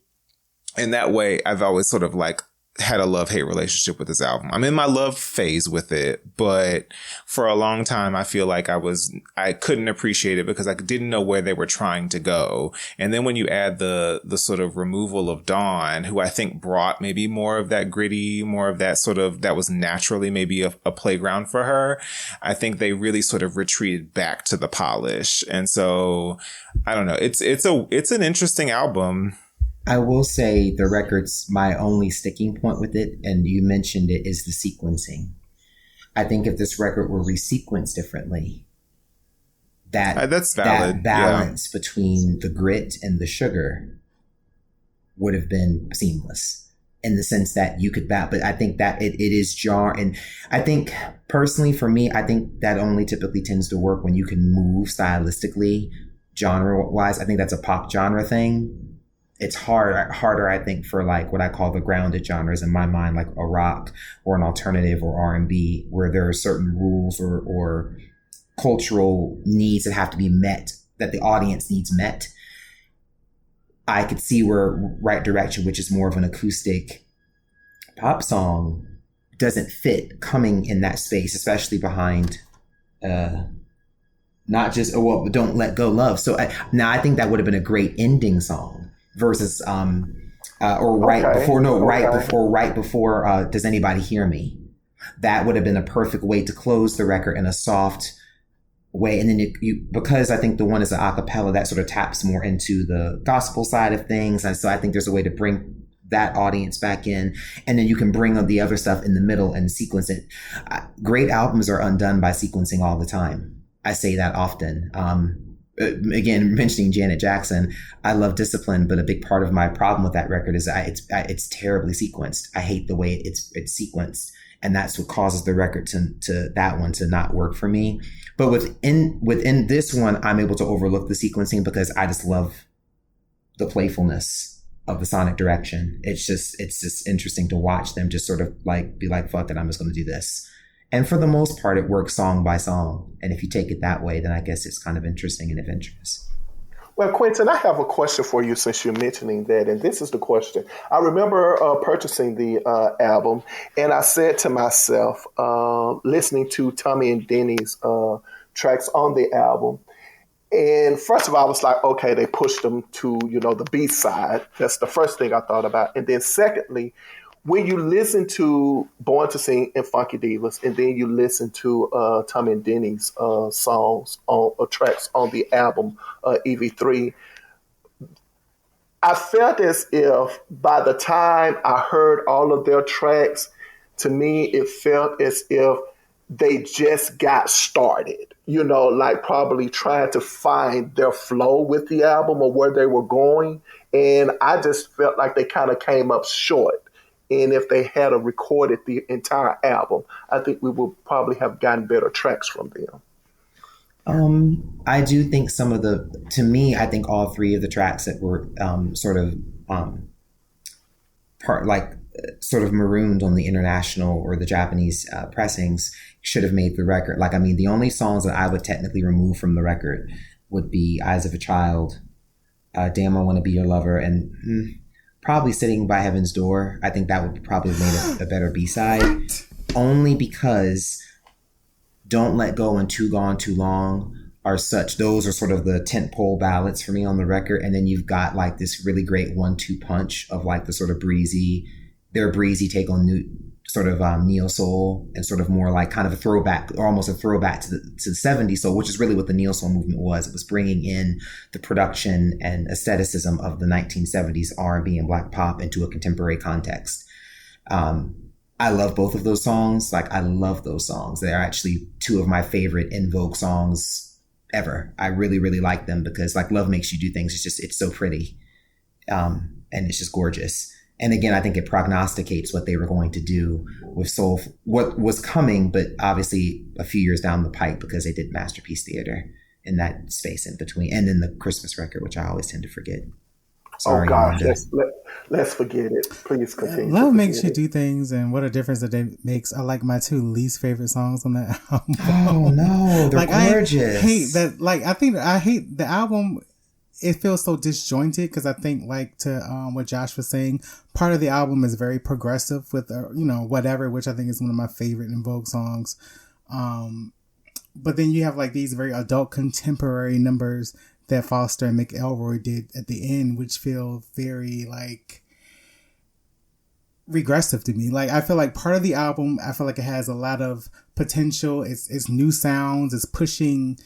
in that way, I've always sort of like had a love-hate relationship with this album. I'm in my love phase with it, but for a long time, I feel like I couldn't appreciate it because I didn't know where they were trying to go. And then when you add the sort of removal of Dawn, who I think brought maybe more of that gritty, more of that sort of, that was naturally maybe a playground for her, I think they really sort of retreated back to the polish. And so I don't know. It's an interesting album. I will say the record's my only sticking point with it, and you mentioned it, is the sequencing. I think if this record were resequenced differently, that's valid. That balance between the grit and the sugar would have been seamless in the sense that you could but I think that it is jar. And I think personally for me, I think that only typically tends to work when you can move stylistically, genre wise. I think that's a pop genre thing. It's harder, I think, for like what I call the grounded genres in my mind, like a rock or an alternative or R&B, where there are certain rules or cultural needs that have to be met, that the audience needs met. I could see where Right Direction, which is more of an acoustic pop song, doesn't fit coming in that space, especially behind not just, Don't Let Go Love. So I think that would have been a great ending song versus right before Does Anybody Hear Me? That would have been a perfect way to close the record in a soft way. And then because I think the one is an a cappella, that sort of taps more into the gospel side of things. And so I think there's a way to bring that audience back in, and then you can bring up the other stuff in the middle and sequence it. Great albums are undone by sequencing all the time. I say that often. Again, mentioning Janet Jackson, I love Discipline, but a big part of my problem with that record is it's terribly sequenced. I hate the way it's sequenced, and that's what causes the record to that one to not work for me. But within this one, I'm able to overlook the sequencing because I just love the playfulness of the sonic direction. It's just interesting to watch them just sort of like be like, fuck it, I'm just going to do this. And for the most part, it works song by song. And if you take it that way, then I guess it's kind of interesting and adventurous. Well, Quentin, I have a question for you since you're mentioning that. And this is the question. I remember purchasing the album, and I said to myself, listening to Tommy and Denny's tracks on the album, and first of all, I was like, okay, they pushed them to, the B side. That's the first thing I thought about. And then secondly, when you listen to Born to Sing and Funky Divas, and then you listen to Tommy and Denny's songs or tracks on the album EV3, I felt as if by the time I heard all of their tracks, to me, it felt as if they just got started, like probably trying to find their flow with the album or where they were going. And I just felt like they kind of came up short. And if they had recorded the entire album, I think we would probably have gotten better tracks from them. I do think I think all three of the tracks that were sort of marooned on the international or the Japanese pressings should have made the record. The only songs that I would technically remove from the record would be Eyes of a Child, Damn I Want to Be Your Lover, and probably Sitting by Heaven's Door. I think that would probably have made a better B-side. Only because Don't Let Go and Too Gone Too Long those are sort of the tentpole ballads for me on the record. And then you've got like this really great 1-2 punch of like the sort of breezy take on new sort of neo soul, and sort of more like kind of a throwback, or almost a throwback to the 70s soul, which is really what the neo soul movement was. It was bringing in the production and aestheticism of the 1970s R&B and black pop into a contemporary context. I love both of those songs. I love those songs. They're actually two of my favorite En Vogue songs ever. I really, really like them because Love Makes You Do Things. It's so pretty. And it's just gorgeous. And again, I think it prognosticates what they were going to do with soul, what was coming, but obviously a few years down the pike, because they did Masterpiece Theater in that space in between, and then the Christmas record, which I always tend to forget. Sorry, oh gosh, let's forget it. Please continue. Love Makes You Do Things and What a Difference a Day Makes are like my two least favorite songs on that album. Oh no, they're gorgeous. I hate that. I hate the album. It feels so disjointed because I think to what Josh was saying, part of the album is very progressive with Whatever, which I think is one of my favorite En Vogue songs. But then you have these very adult contemporary numbers that Foster and McElroy did at the end, which feel very regressive to me. I feel like part of the album, I feel like it has a lot of potential. It's new sounds. It's pushing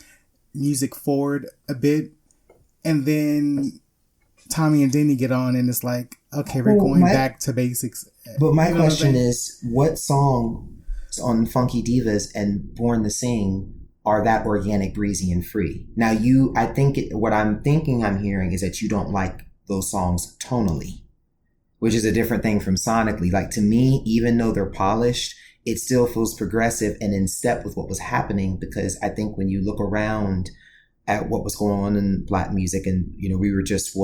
music forward a bit. And then Tommy and Denny get on and it's okay, we're going back to basics. But my question is, what song on Funky Divas and Born to Sing are that organic, breezy, and free. Now, what I'm thinking I'm hearing is that you don't like those songs tonally, which is a different thing from sonically. Like, to me, even though they're polished, it still feels progressive and in step with what was happening, because I think when you look around at what was going on in Black music, and, we were just,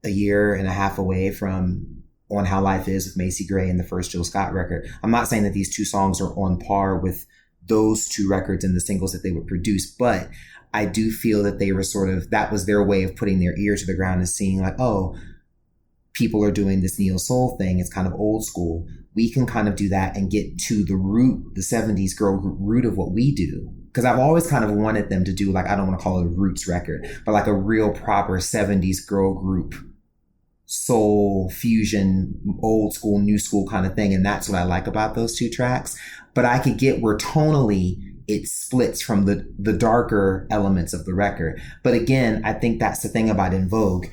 a year and a half away from On How Life Is with Macy Gray and the first Jill Scott record. I'm not saying that these two songs are on par with those two records and the singles that they would produce, but I do feel that they were that was their way of putting their ear to the ground and seeing like, oh, people are doing this neo soul thing. It's kind of old school. We can kind of do that and get to the root, the 70s girl group root of what we do. Because I've always kind of wanted them to do, like, I don't want to call it a roots record, but like a real proper 70s girl group soul fusion, old school, new school kind of thing. And that's what I like about those two tracks. But I could get where tonally it splits from the darker elements of the record. But again, I think that's the thing about En Vogue.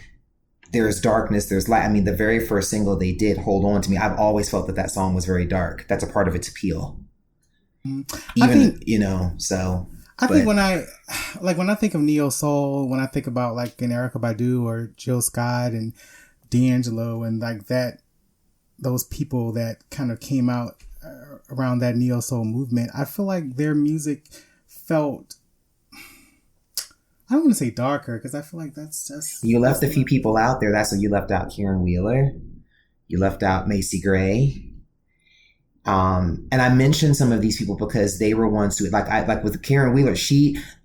There's darkness, there's light. I mean, the very first single they did, Hold On to Me, I've always felt that sound was very dark. That's a part of its appeal. I think when I think of neo soul, when I think about like an Erykah Badu or Jill Scott and D'Angelo and like that, those people that kind of came out around that neo soul movement, I feel like their music felt, I don't want to say darker, because I feel like that's just... You left a few people out there. That's what you left out. Karen Wheeler. You left out Macy Gray. And I mentioned some of these people because they were ones who, like with Karen Wheeler,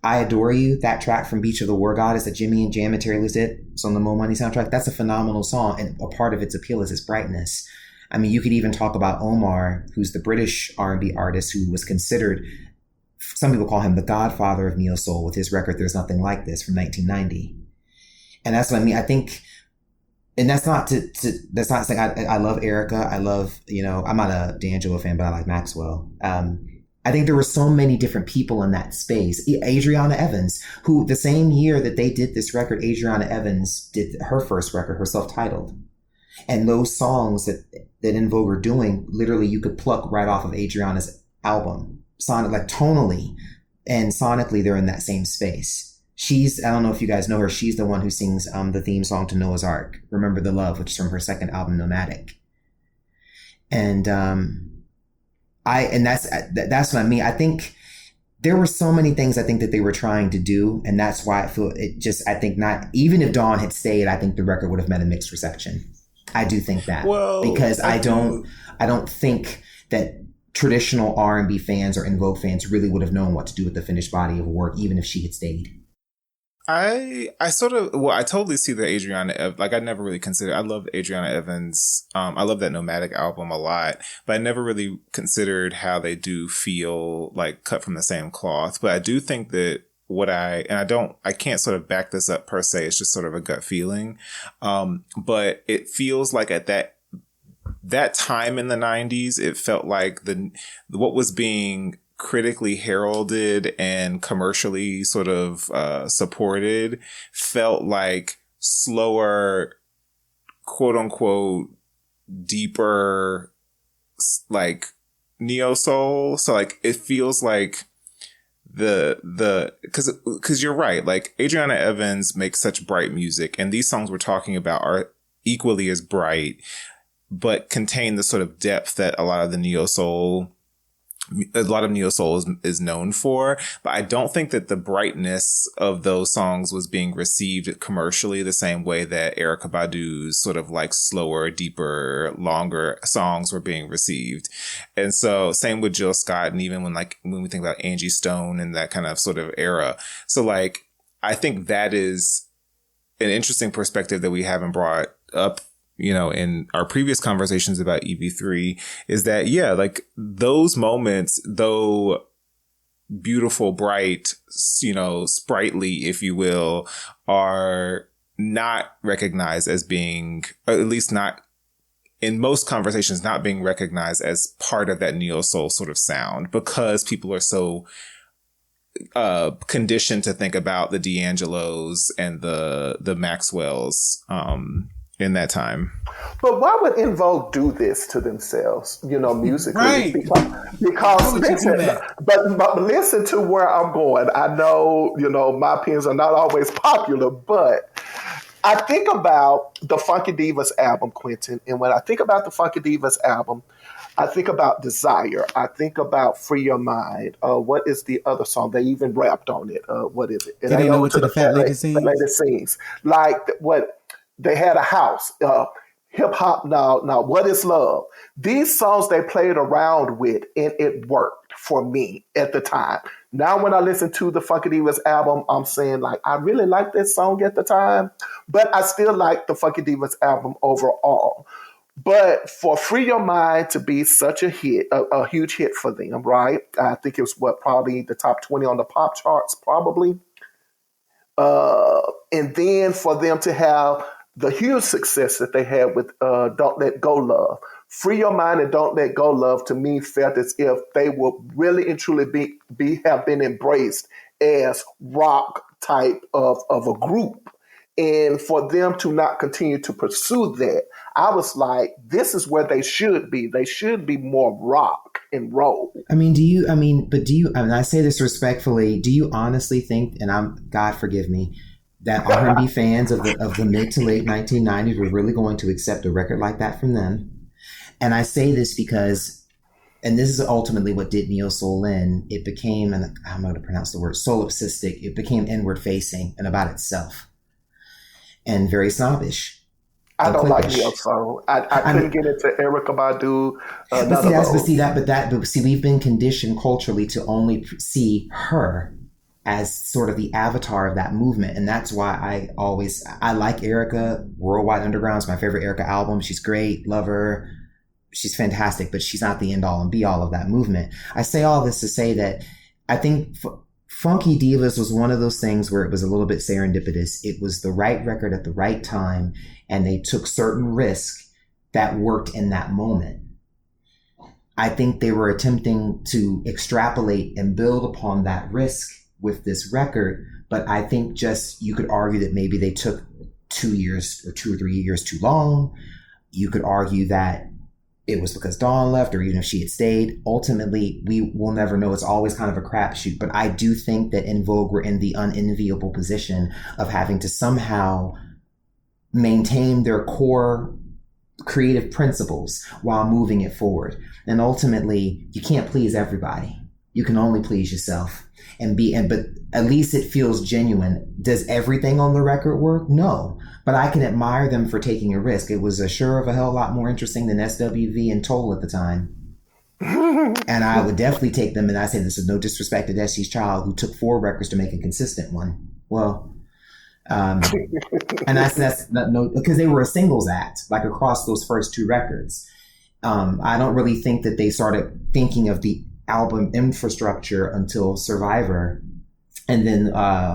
I Adore You, that track from Beach of the War Goddess that Jimmy and Jam and Terry Lewis did. It's on the Mo Money soundtrack. That's a phenomenal song. And a part of its appeal is its brightness. I mean, you could even talk about Omar, who's the British R&B artist who was considered, some people call him the godfather of neo soul with his record There's Nothing Like This from 1990. And that's what I mean. I think, and that's not saying I love Erykah. I love, I'm not a D'Angelo fan, but I like Maxwell. I think there were so many different people in that space. Adriana Evans, who the same year that they did this record, Adriana Evans did her first record, her self-titled. And those songs that En Vogue are doing, literally you could pluck right off of Adriana's album. Like tonally and sonically, they're in that same space. I don't know if you guys know her, she's the one who sings the theme song to Noah's Ark, Remember the Love, which is from her second album, Nomadic. And that's what I mean. I think there were so many things I think that they were trying to do, and that's why I think not, even if Dawn had stayed, I think the record would have met a mixed reception. I do think that. Well, because I don't think that traditional R&B fans or En Vogue fans really would have known what to do with the finished body of work, even if she had stayed. I totally see the Adriana, like I never really considered, I love Adriana Evans. I love that Nomadic album a lot, but I never really considered how they do feel like cut from the same cloth. But I do think that I can't sort of back this up per se. It's just sort of a gut feeling. But it feels like at that time in the 90s, it felt like what was being critically heralded and commercially sort of supported felt like slower, quote unquote, deeper, like neo soul. So like it feels like because you're right, like Adriana Evans makes such bright music, and these songs we're talking about are equally as bright, but contain the sort of depth that a lot of neo soul is known for. But I don't think that the brightness of those songs was being received commercially the same way that Erykah Badu's sort of like slower, deeper, longer songs were being received. And so same with Jill Scott, and even when we think about Angie Stone and that kind of sort of era. So like, I think that is an interesting perspective that we haven't brought up, in our previous conversations about EB3, is that, yeah, like those moments, though beautiful, bright, sprightly, if you will, are not recognized as being, or at least not in most conversations, not being recognized as part of that neo soul sort of sound, because people are so conditioned to think about the D'Angelos and the Maxwells, in that time. But why would En Vogue do this to themselves, musically? Right. Because listen, but listen to where I'm going. I know, my opinions are not always popular, but I think about the Funky Divas album, Quentin, and when I think about the Funky Divas album, I think about Desire. I think about Free Your Mind. What is the other song? They even rapped on it. What is it? Did they know it to the Fat Lady Sings? The Lady Sings. Like what they had a house. Hip hop now. What is love? These songs they played around with, and it worked for me at the time. Now, when I listen to the Funky Divas album, I'm saying like I really liked this song at the time, but I still like the Funky Divas album overall. But for Free Your Mind to be such a hit, a huge hit for them, right? I think it was probably the top 20 on the pop charts, probably. And then for them to have the huge success that they had with Don't Let Go Love. Free Your Mind and Don't Let Go Love, to me, felt as if they would really and truly have been embraced as rock type of a group. And for them to not continue to pursue that, I was like, this is where they should be. They should be more rock and roll. I say this respectfully, do you honestly think, and God forgive me, that R&B fans of the mid to late 1990s were really going to accept a record like that from them? And I say this because, and this is ultimately what did Neo Soul in, it became, and I don't know how to pronounce the word, solipsistic. It became inward facing and about itself. And very snobbish. I don't like Neo Soul. I couldn't get into Erykah Badu. But we've been conditioned culturally to only see her as sort of the avatar of that movement. And that's why I like Erykah. Worldwide Underground is my favorite Erykah album. She's great. Love her. She's fantastic, but she's not the end all and be all of that movement. I say all this to say that I think Funky Divas was one of those things where it was a little bit serendipitous. It was the right record at the right time, and they took certain risks that worked in that moment. I think they were attempting to extrapolate and build upon that risk with this record, but I think just you could argue that maybe they took 2 years or 2 or 3 years too long. You could argue that it was because Dawn left, or even if she had stayed. Ultimately, we will never know. It's always kind of a crapshoot. But I do think that En Vogue were in the unenviable position of having to somehow maintain their core creative principles while moving it forward. And ultimately, you can't please everybody. You can only please yourself but at least it feels genuine. Does everything on the record work? No. But I can admire them for taking a risk. It was a sure of a hell lot more interesting than SWV and Toll at the time. And I would definitely take them, and I say this is no disrespect to Destiny's Child, who took 4 records to make a consistent one. Well, and that's no, because they were a singles act, like across those first 2 records. I don't really think that they started thinking of the album infrastructure until Survivor. And then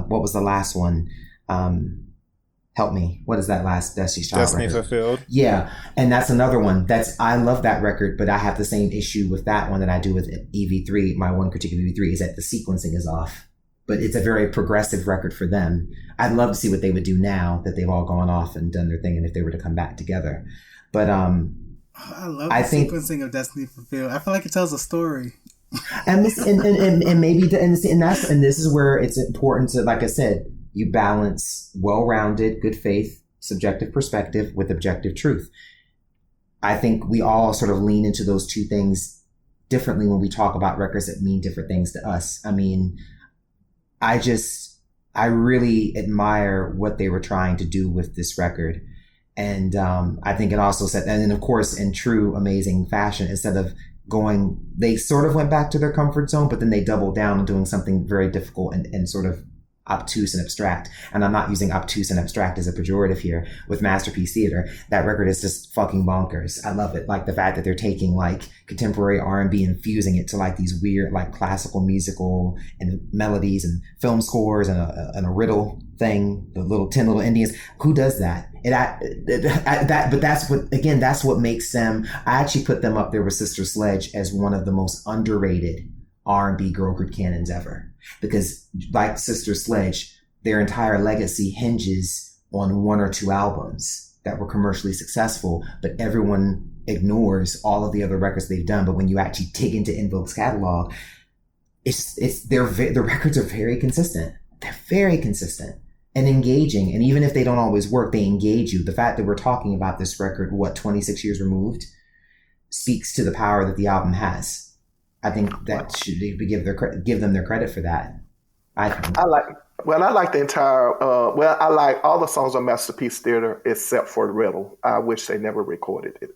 what was the last one? Help me. What is that last Destiny's Child Destiny record? Fulfilled. Yeah. And that's another one. I love that record, but I have the same issue with that one that I do with EV3. My one critique of EV3 is that the sequencing is off. But it's a very progressive record for them. I'd love to see what they would do now that they've all gone off and done their thing, and if they were to come back together. But I love the sequencing of Destiny Fulfilled. I feel like it tells a story. And this is where it's important to, like I said, you balance well-rounded, good faith, subjective perspective with objective truth. I think we all sort of lean into those two things differently when we talk about records that mean different things to us. I mean, I really admire what they were trying to do with this record. And I think it also said, and then of course, in true amazing fashion, instead of they sort of went back to their comfort zone, but then they doubled down on doing something very difficult and sort of obtuse and abstract. And I'm not using obtuse and abstract as a pejorative here. With Masterpiece Theater, that record is just fucking bonkers. I love it. Like the fact that they're taking like contemporary R&B and fusing it to like these weird like classical musical and melodies and film scores and a riddle thing, the 10 little Indians. Who does that? But that's what makes them. I actually put them up there with Sister Sledge as one of the most underrated R&B girl group canons ever, because like Sister Sledge, their entire legacy hinges on 1 or 2 albums that were commercially successful, but everyone ignores all of the other records they've done. But when you actually dig into En Vogue's catalog, the records are very consistent. They're very consistent and engaging. And even if they don't always work, they engage you. The fact that we're talking about this record, 26 years removed, speaks to the power that the album has. I think that should give them their credit for that. I like the entire. I like all the songs on Masterpiece Theater except for Riddle. I wish they never recorded it.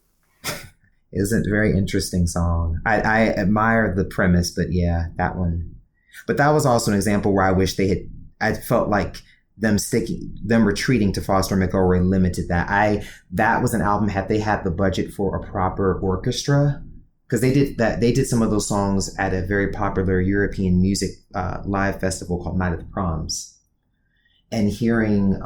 It was a very interesting song. I admire the premise, but yeah, that one. But that was also an example where I wish they had. I felt like them retreating to Foster McElroy limited that. That was an album had they had the budget for a proper orchestra, because they did some of those songs at a very popular European music live festival called Night of the Proms. And hearing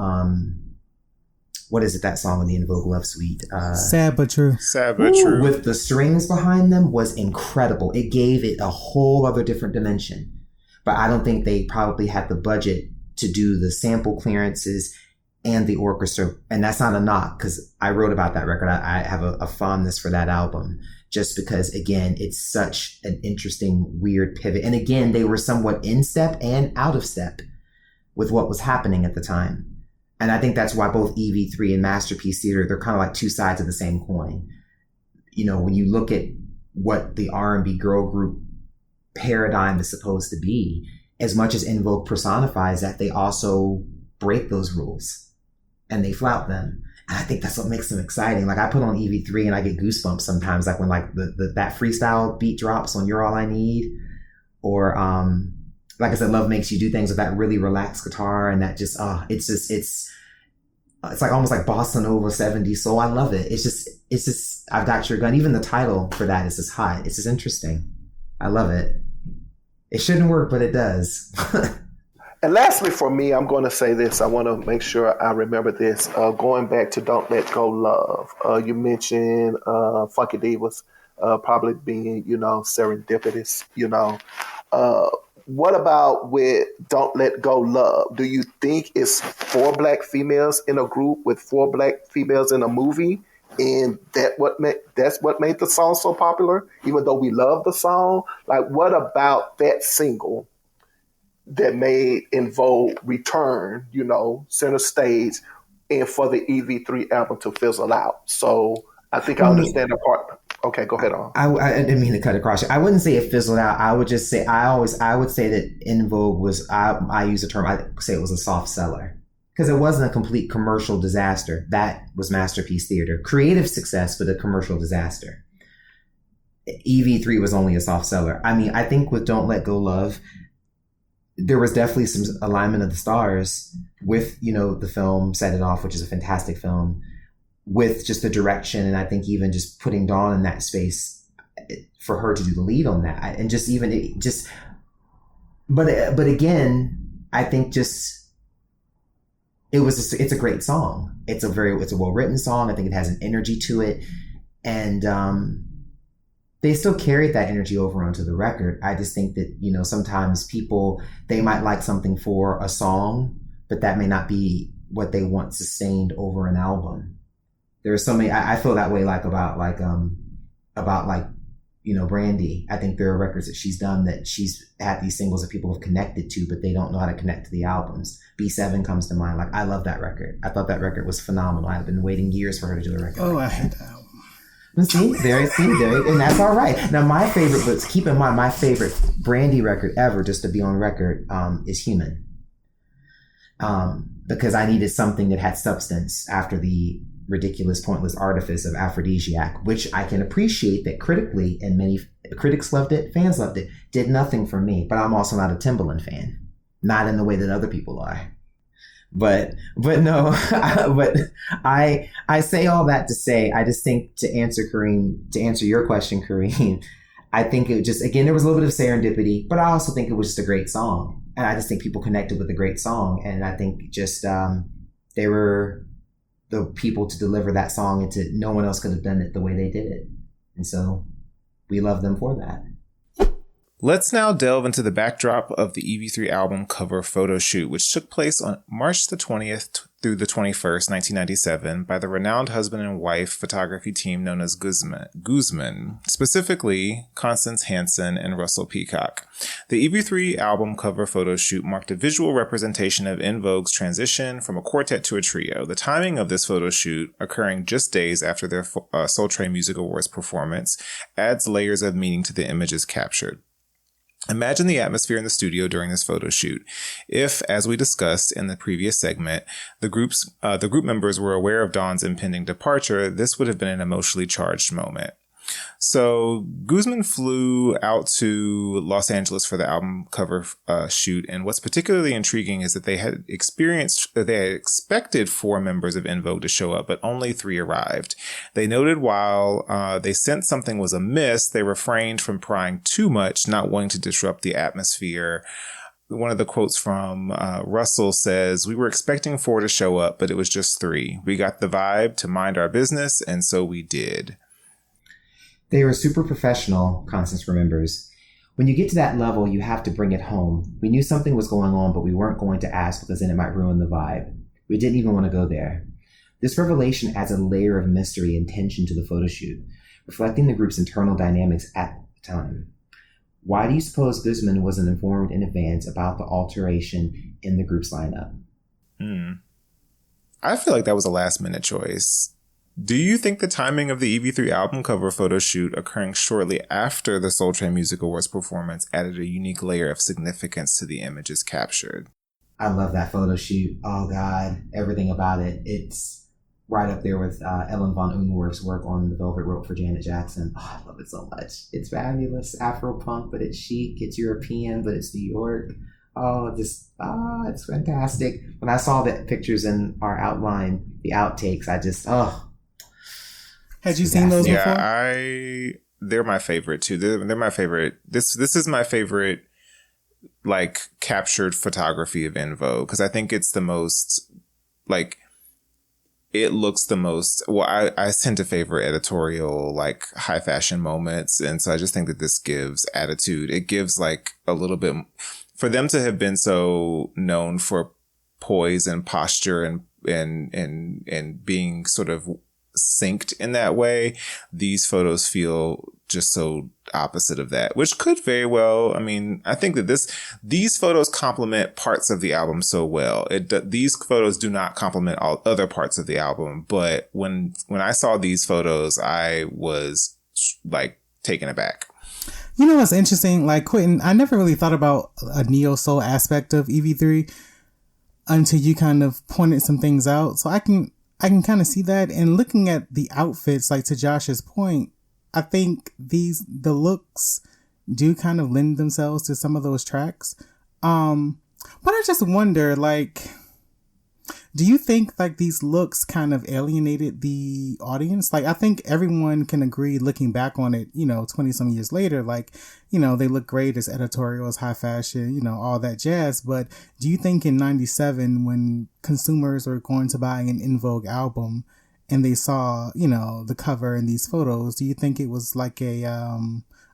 what is it, that song in the En Vogue Love Suite? Sad But True. Sad But True. With the strings behind them was incredible. It gave it a whole other different dimension. But I don't think they probably had the budget to do the sample clearances and the orchestra. And that's not a knock, because I wrote about that record. I have a fondness for that album, just because, again, it's such an interesting, weird pivot. And again, they were somewhat in step and out of step with what was happening at the time. And I think that's why both EV3 and Masterpiece Theater, they're kind of like two sides of the same coin. You know, when you look at what the R&B girl group paradigm is supposed to be, as much as En Vogue personifies that, they also break those rules and they flout them. And I think that's what makes them exciting. Like, I put on EV3 and I get goosebumps sometimes, like when like that freestyle beat drops on You're All I Need, or like I said, Love Makes You Do Things with that really relaxed guitar, and that just it's like almost like bossa nova 70s soul. I love it. It's just I've Got Your Gun. Even the title for that is just hot. It's just interesting. I love it. It shouldn't work, but it does. And lastly, for me, I'm going to say this. I want to make sure I remember this. Going back to Don't Let Go Love, you mentioned Funky Divas probably being, serendipitous, What about with Don't Let Go Love? Do you think it's 4 black females in a group with 4 black females in a movie? And that's what made the song so popular, even though we love the song? Like, what about that single that made En Vogue return, center stage, and for the EV3 album to fizzle out? So I think I understand the part. Okay, go ahead on. I didn't mean to cut across you. I wouldn't say it fizzled out. I would just say I would say that En Vogue was, I use the term, I say it was a soft seller, because it wasn't a complete commercial disaster. That was Masterpiece Theater. Creative success, but a commercial disaster. EV3 was only a soft seller. I mean, I think with Don't Let Go Love, there was definitely some alignment of the stars with, the film Set It Off, which is a fantastic film, with just the direction. And I think even just putting Dawn in that space for her to do the lead on that. And just even but again, I think it's a great song. It's a well-written song. I think it has an energy to it. And, they still carried that energy over onto the record. I just think that, sometimes people, they might like something for a song, but that may not be what they want sustained over an album. There's so many, I feel that way about Brandy. I think there are records that she's done that she's had these singles that people have connected to, but they don't know how to connect to the albums. B7 comes to mind. Like, I love that record. I thought that record was phenomenal. I've been waiting years for her to do a record. Oh, I hate that album. See, and that's all right. Now, my favorite, but keep in mind, my favorite Brandy record ever, just to be on record, is Human. Because I needed something that had substance after the ridiculous, pointless artifice of Aphrodisiac, which I can appreciate that critically, and many critics loved it, fans loved it, did nothing for me. But I'm also not a Timbaland fan, not in the way that other people are. But no, but I say all that to say, I just think to answer your question, Kareem, I think it just, again, there was a little bit of serendipity, but I also think it was just a great song. And I just think people connected with a great song. And I think just, they were the people to deliver that song, and no one else could have done it the way they did it. And so we love them for that. Let's now delve into the backdrop of the EV3 album cover photo shoot, which took place on March the 20th through the 21st, 1997, by the renowned husband and wife photography team known as Guzman, specifically Constance Hansen and Russell Peacock. The EV3 album cover photo shoot marked a visual representation of En Vogue's transition from a quartet to a trio. The timing of this photo shoot, occurring just days after their Soul Train Music Awards performance, adds layers of meaning to the images captured. Imagine the atmosphere in the studio during this photo shoot. If, as we discussed in the previous segment, the group members were aware of Dawn's impending departure, this would have been an emotionally charged moment. So Guzman flew out to Los Angeles for the album cover shoot, and what's particularly intriguing is that they had expected 4 members of En Vogue to show up, but only 3 arrived. They noted while they sensed something was amiss, they refrained from prying too much, not wanting to disrupt the atmosphere. One of the quotes from Russell says, "We were expecting 4 to show up, but it was just 3. We got the vibe to mind our business, and so we did." They were super professional, Constance remembers. When you get to that level, you have to bring it home. We knew something was going on, but we weren't going to ask because then it might ruin the vibe. We didn't even want to go there. This revelation adds a layer of mystery and tension to the photo shoot, reflecting the group's internal dynamics at the time. Why do you suppose Guzman wasn't informed in advance about the alteration in the group's lineup? I feel like that was a last-minute choice. Do you think the timing of the EV3 album cover photo shoot occurring shortly after the Soul Train Music Awards performance added a unique layer of significance to the images captured? I love that photo shoot. Oh, God. Everything about it. It's right up there with Ellen von Unwerf's work on The Velvet Rope for Janet Jackson. Oh, I love it so much. It's fabulous. Afro-punk, but it's chic. It's European, but it's New York. It's fantastic. When I saw the pictures in our outline, the outtakes, Had you seen those before? Yeah, they're my favorite too. They're my favorite. This is my favorite, like, captured photography of En Vogue, because I think it's the most, like, it looks the most, well, I tend to favor editorial, like, high fashion moments. And so I just think that this gives attitude. It gives, like, a little bit, for them to have been so known for poise and posture and being sort of synced in that way, these photos feel just so opposite of that, which could very well, I mean, I think that these photos complement parts of the album so well. These photos do not complement all other parts of the album, but when I saw these photos, I was, like, taken aback. You know what's interesting? Like, Quentin, I never really thought about a neo-soul aspect of EV3 until you kind of pointed some things out. So I can kind of see that. And looking at the outfits, like, to Josh's point, I think the looks do kind of lend themselves to some of those tracks. But I just wonder, like, do you think, like, these looks kind of alienated the audience? Like, I think everyone can agree, looking back on it, 20 some years later, like, they look great as editorial, as high fashion, all that jazz. But do you think in 97, when consumers were going to buy an En Vogue album and they saw, the cover and these photos, do you think it was like a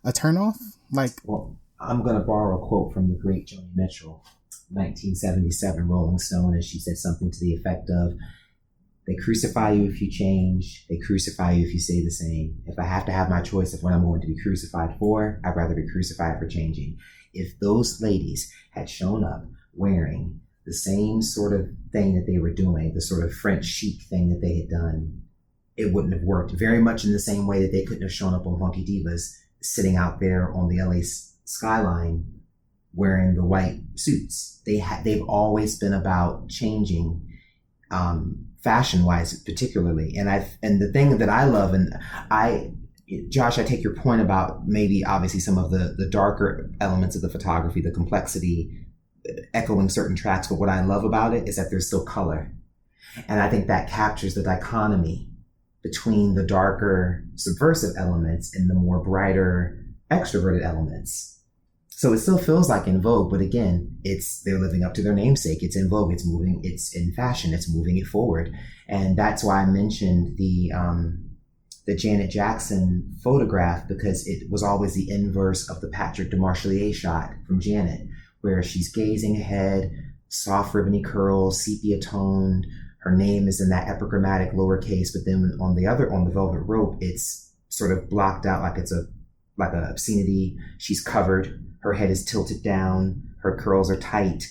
turnoff? Like, well, I'm going to borrow a quote from the great Joni Mitchell, 1977 Rolling Stone, and she said something to the effect of, "They crucify you if you change. They crucify you if you stay the same. If I have to have my choice of what I'm going to be crucified for, I'd rather be crucified for changing." If those ladies had shown up wearing the same sort of thing that they were doing, the sort of French chic thing that they had done, it wouldn't have worked. Very much in the same way that they couldn't have shown up on Funky Divas, sitting out there on the LA skyline wearing the white suits. They've always been about changing, fashion-wise particularly. And the thing that I love, and Josh, I take your point about maybe obviously some of the darker elements of the photography, the complexity, echoing certain tracks, but what I love about it is that there's still color. And I think that captures the dichotomy between the darker subversive elements and the more brighter extroverted elements. So it still feels like En Vogue, but again, they're living up to their namesake. It's En Vogue. It's moving. It's in fashion. It's moving it forward, and that's why I mentioned the the Janet Jackson photograph because it was always the inverse of the Patrick DeMarchelier shot from Janet, where she's gazing ahead, soft ribbony curls, sepia toned. Her name is in that epigrammatic lowercase, but then on the velvet rope, it's sort of blocked out like it's like a obscenity. She's covered. Her head is tilted down. Her curls are tight.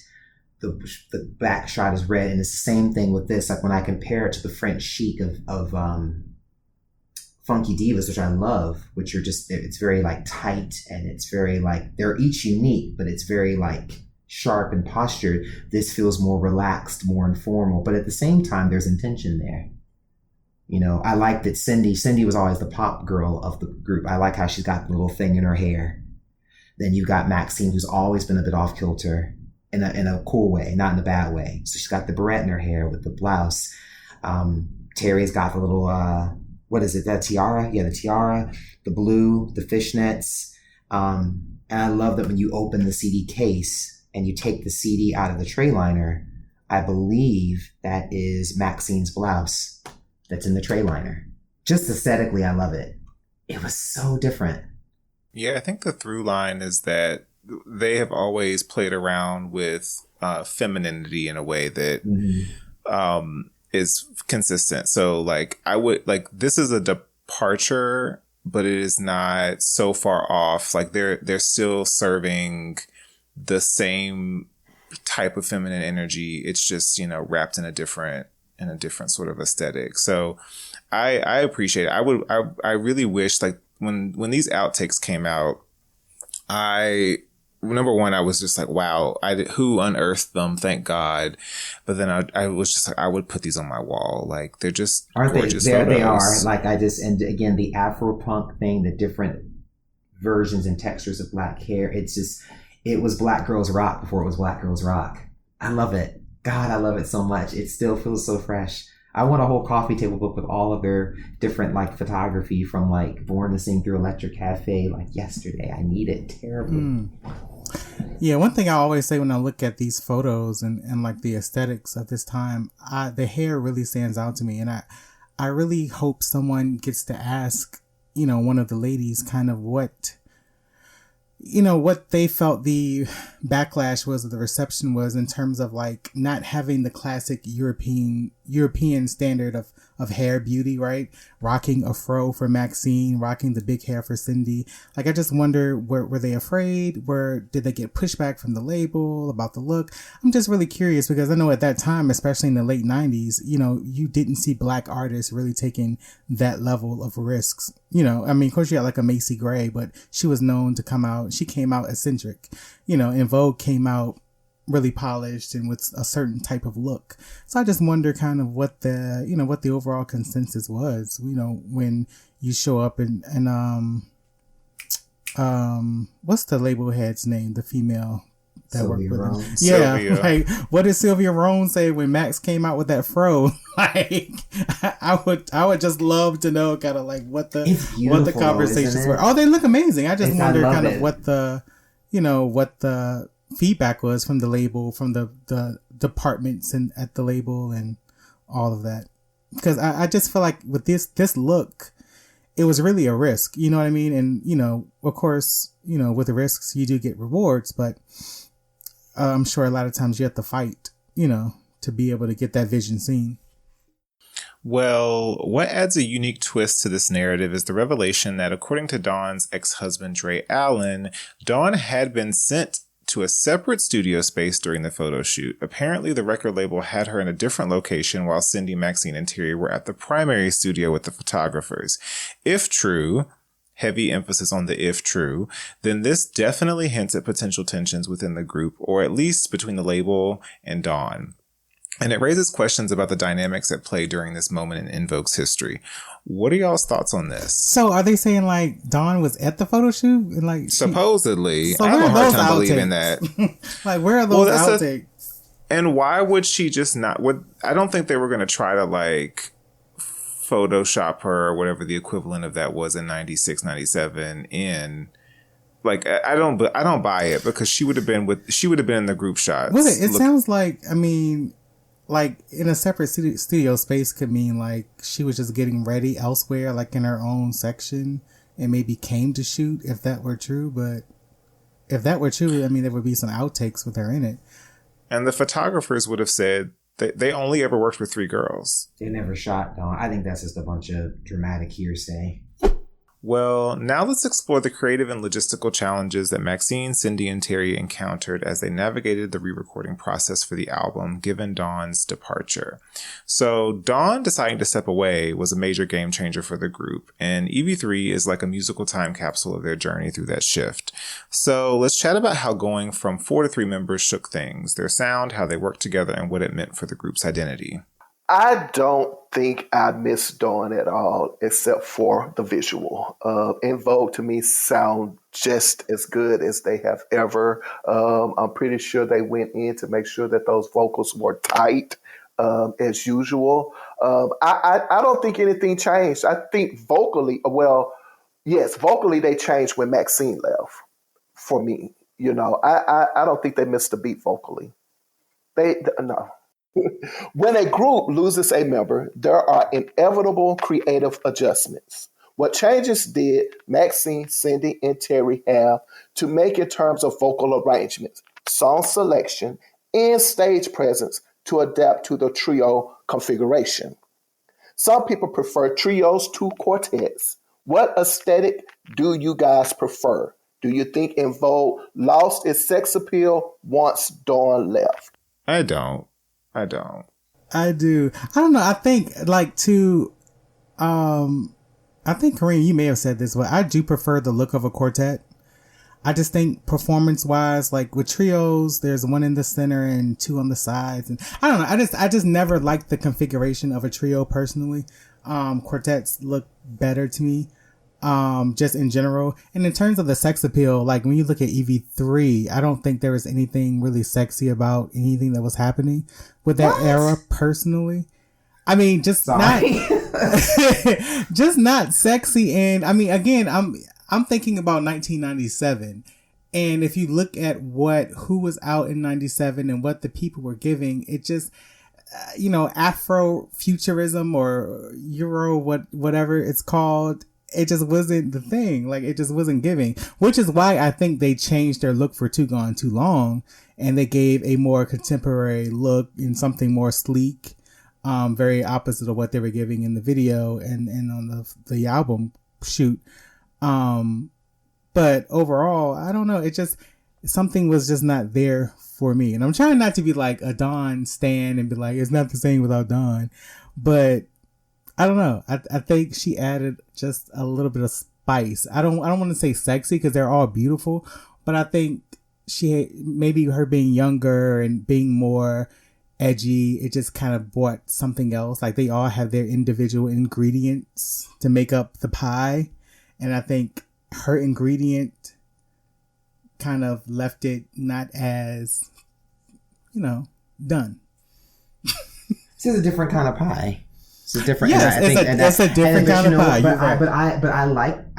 The back shot is red, and it's the same thing with this. Like when I compare it to the French chic of Funky Divas, which I love, which are just, it's very like tight, and it's very like, they're each unique, but it's very like sharp and postured. This feels more relaxed, more informal, but at the same time, there's intention there. You know, I like that Cindy was always the pop girl of the group. I like how she's got the little thing in her hair. Then you've got Maxine, who's always been a bit off kilter in a cool way, not in a bad way. So she's got the barrette in her hair with the blouse. Terry's got the little, what is it? That tiara? Yeah, the tiara, the blue, the fishnets. And I love that when you open the CD case and you take the CD out of the tray liner, I believe that is Maxine's blouse that's in the tray liner. Just aesthetically, I love it. It was so different. Yeah, I think the through line is that they have always played around with femininity in a way that is consistent. So like this is a departure, but it is not so far off. Like they're still serving the same type of feminine energy. It's just, wrapped in a different sort of aesthetic. So I appreciate it. I really wish, like, when these outtakes came out, number one, I was just like, wow, who unearthed them? Thank God. But then I was just like, I would put these on my wall. Like, they're just gorgeous. They are. Like, and again, the Afro-punk thing, the different versions and textures of black hair. It was Black Girls Rock before it was Black Girls Rock. I love it. God, I love it so much. It still feels so fresh. I want a whole coffee table book with all of their different like photography from like Born to Sing through Electric Cafe, like yesterday. I need it terribly. Yeah, one thing I always say when I look at these photos and like the aesthetics of this time, the hair really stands out to me. And I really hope someone gets to ask, one of the ladies kind of what they felt the backlash was, or the reception was, in terms of like not having the classic European standard of hair beauty, right? Rocking a fro for Maxine, rocking the big hair for Cindy. Like, I just wonder, were they afraid? Did they get pushback from the label about the look? I'm just really curious, because I know at that time, especially in the late 90s, you didn't see black artists really taking that level of risks. Of course you had like a Macy Gray, but she was known to she came out eccentric. En Vogue came out really polished and with a certain type of look. So I just wonder kind of what the overall consensus was, when you show up and what's the label head's name? The female that Sylvia worked with Rome. him. Yeah. Sylvia. Like, what did Sylvia Rome say when Max came out with that fro? Like, I would just love to know kind of like what the conversations were. Oh, they look amazing. I just wonder kind of what the feedback was from the label, from the departments and at the label and all of that. Because I just feel like with this look, it was really a risk, you know what I mean? And, of course, with the risks, you do get rewards, but I'm sure a lot of times you have to fight, to be able to get that vision seen. Well, what adds a unique twist to this narrative is the revelation that, according to Dawn's ex-husband, Dre Allen, Dawn had been sent to a separate studio space during the photo shoot. Apparently, the record label had her in a different location while Cindy, Maxine, and Terry were at the primary studio with the photographers. If true, heavy emphasis on the if true, then this definitely hints at potential tensions within the group, or at least between the label and Dawn. And it raises questions about the dynamics at play during this moment in En Vogue's history. What are y'all's thoughts on this? So are they saying like Dawn was at the photo shoot? And like supposedly. I have a hard time believing that. Like, where are those outtakes? And why would she just not? I don't think they were going to try to like Photoshop her or whatever the equivalent of that was in 96, 97 in. Like, I don't buy it, because she would have been in the group shots. It sounds like, like in a separate studio space could mean like she was just getting ready elsewhere, like in her own section, and maybe came to shoot, if that were true. But if that were true, I mean, there would be some outtakes with her in it. And the photographers would have said they only ever worked with 3 girls. They never shot Dawn. I think that's just a bunch of dramatic hearsay. Well, now let's explore the creative and logistical challenges that Maxine, Cindy, and Terry encountered as they navigated the re-recording process for the album, given Dawn's departure. So Dawn deciding to step away was a major game changer for the group, and EV3 is like a musical time capsule of their journey through that shift. So let's chat about how going from 4 to 3 members shook things, their sound, how they worked together, and what it meant for the group's identity. I don't think I miss Dawn at all, except for the visual. En Vogue to me sound just as good as they have ever. I'm pretty sure they went in to make sure that those vocals were tight as usual. I don't think anything changed. I think vocally, vocally they changed when Maxine left. For me, I don't think they missed a beat vocally. No. When a group loses a member, there are inevitable creative adjustments. What changes did Maxine, Cindy, and Terry have to make in terms of vocal arrangements, song selection, and stage presence to adapt to the trio configuration? Some people prefer trios to quartets. What aesthetic do you guys prefer? Do you think En Vogue lost its sex appeal once Dawn left? I don't. I do. I don't know. I think I think Kareem, you may have said this, but I do prefer the look of a quartet. I just think performance wise, like with trios, there's one in the center and 2 on the sides. And I don't know. I just never liked the configuration of a trio personally. Quartets look better to me. Just in general. And in terms of the sex appeal, like when you look at EV3, I don't think there was anything really sexy about anything that was happening with that era personally. I mean, just not sexy. And I mean, again, I'm thinking about 1997. And if you look at who was out in 97 and what the people were giving, it just, Afrofuturism or Euro, whatever it's called, it just wasn't the thing. Like, it just wasn't giving, which is why I think they changed their look for Too Gone Too Long, and they gave a more contemporary look and something more sleek, very opposite of what they were giving in the video and on the album shoot. But overall, I don't know. It just, something was just not there for me. And I'm trying not to be like a Dawn stan and be like, it's not the same without Dawn, but I don't know. I think she added just a little bit of spice. I don't want to say sexy because they're all beautiful, but I think maybe her being younger and being more edgy, it just kind of brought something else. Like they all have their individual ingredients to make up the pie. And I think her ingredient kind of left it not as, done. This is a different kind of pie. It's a different. Yes, it's a different kind of pie. But I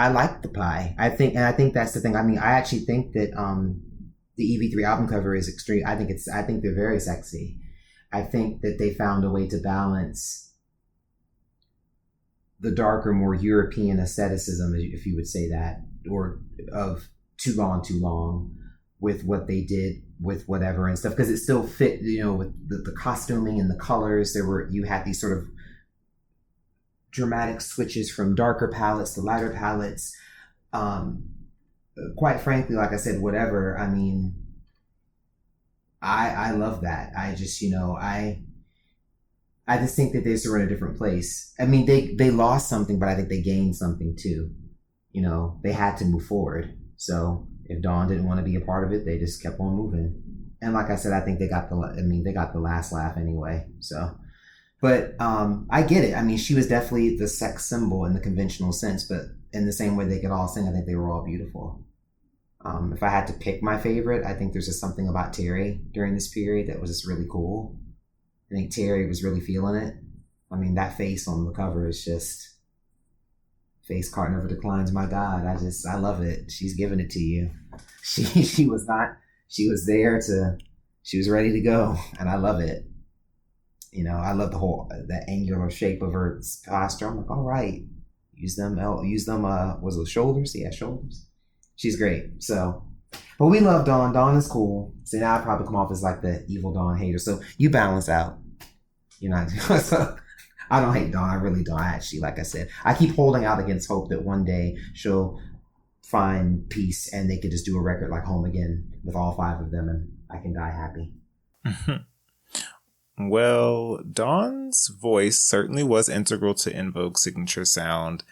like the pie. I think that's the thing. I mean, I actually think that the EV3 album cover is extreme. I think they're very sexy. I think that they found a way to balance the darker, more European aestheticism, if you would say that, or of Too Gone Too Long, with what they did with whatever and stuff, because it still fit, with the costuming and the colors. You had these sort of dramatic switches from darker palettes to lighter palettes. Quite frankly, like I said, whatever. I mean, I love that. I just, I just think that they were in a different place. I mean, they lost something, but I think they gained something too. They had to move forward. So if Dawn didn't want to be a part of it, they just kept on moving. And like I said, I think they got the last laugh anyway. So, but I get it. I mean, she was definitely the sex symbol in the conventional sense, but in the same way they could all sing, I think they were all beautiful. If I had to pick my favorite, I think there's just something about Terry during this period that was just really cool. I think Terry was really feeling it. I mean, that face on the cover is just, face card never declines, my God. I love it. She's giving it to you. She was ready to go, and I love it. I love the angular shape of her posture. I'm like, all right, use them, was it shoulders? Yeah, shoulders. She's great. So, but we love Dawn. Dawn is cool. So now I probably come off as like the evil Dawn hater. So you balance out. You're not. So I don't hate Dawn. I really don't. I actually, like I said, I keep holding out against hope that one day she'll find peace and they could just do a record like Home Again with all 5 of them, and I can die happy. Well, Dawn's voice certainly was integral to En Vogue's signature sound.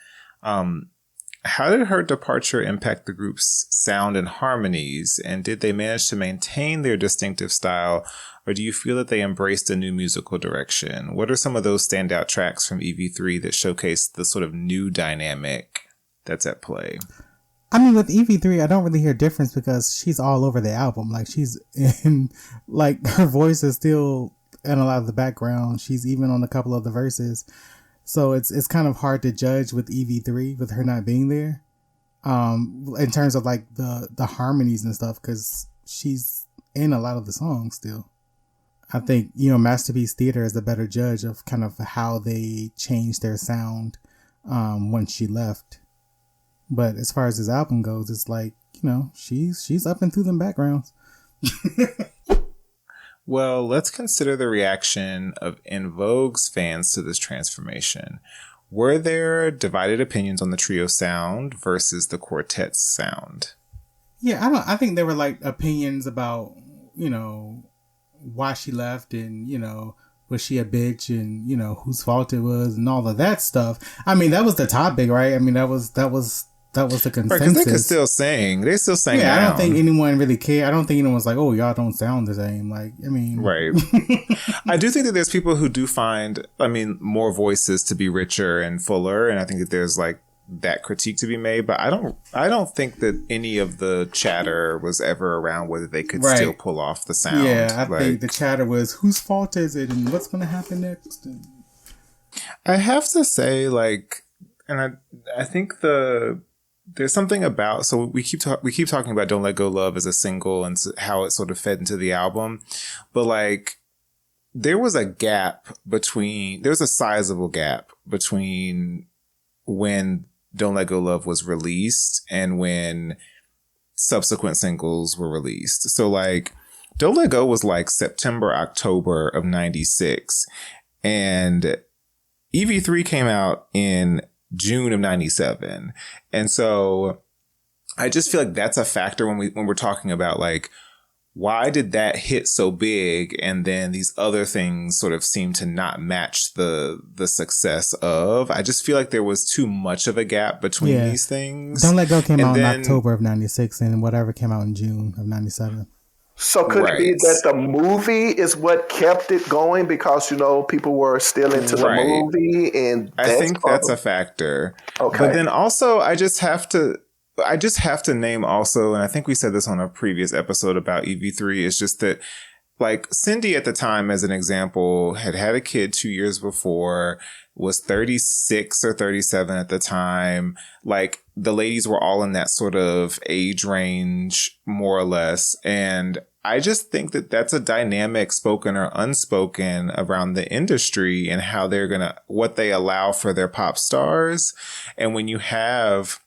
How did her departure impact the group's sound and harmonies? And did they manage to maintain their distinctive style, or do you feel that they embraced a new musical direction? What are some of those standout tracks from EV3 that showcase the sort of new dynamic that's at play? I mean, with EV3, I don't really hear a difference because she's all over the album. Like, she's in, like, her voice is still in a lot of the background. She's even on a couple of the verses. So it's kind of hard to judge with EV3 with her not being there. In terms of like the harmonies and stuff, because she's in a lot of the songs still. I think, Masterpiece Theater is a better judge of kind of how they changed their sound once she left. But as far as this album goes, it's like, she's up and through them backgrounds. Well, let's consider the reaction of En Vogue's fans to this transformation. Were there divided opinions on the trio sound versus the quartet's sound? Yeah, I think there were like opinions about, why she left and, was she a bitch and, whose fault it was and all of that stuff. I mean, that was the topic, right? I mean, that was the consensus. Right, because they still sang. Yeah, I don't think anyone really cared. I don't think anyone's like, oh, y'all don't sound the same. Like, I mean. Right. I do think that there's people who do find, more voices to be richer and fuller. And I think that there's like that critique to be made. But I don't think that any of the chatter was ever around whether they could still pull off the sound. Yeah, I think the chatter was, whose fault is it and what's going to happen next? I have to say, and I think there's something about, so we keep talking about Don't Let Go Love as a single and how it sort of fed into the album, but there was a sizable gap between when Don't Let Go Love was released and when subsequent singles were released. So Don't Let Go was September, October of 96, and EV3 came out in June of 97. And so I just feel like that's a factor when we're talking about why did that hit so big? And then these other things sort of seem to not match the success of. I just feel like there was too much of a gap between these things. Don't Let Go came out in October of 96 and whatever came out in June of 97. So could it be that the movie is what kept it going because, people were still into the movie? And I think that's a factor. Okay. But then also I just have to name also, and I think we said this on a previous episode about EV3, is just that Cindy at the time, as an example, had a kid 2 years before, was 36 or 37 at the time. The ladies were all in that sort of age range, more or less. And I just think that that's a dynamic, spoken or unspoken, around the industry and how what they allow for their pop stars. And when you have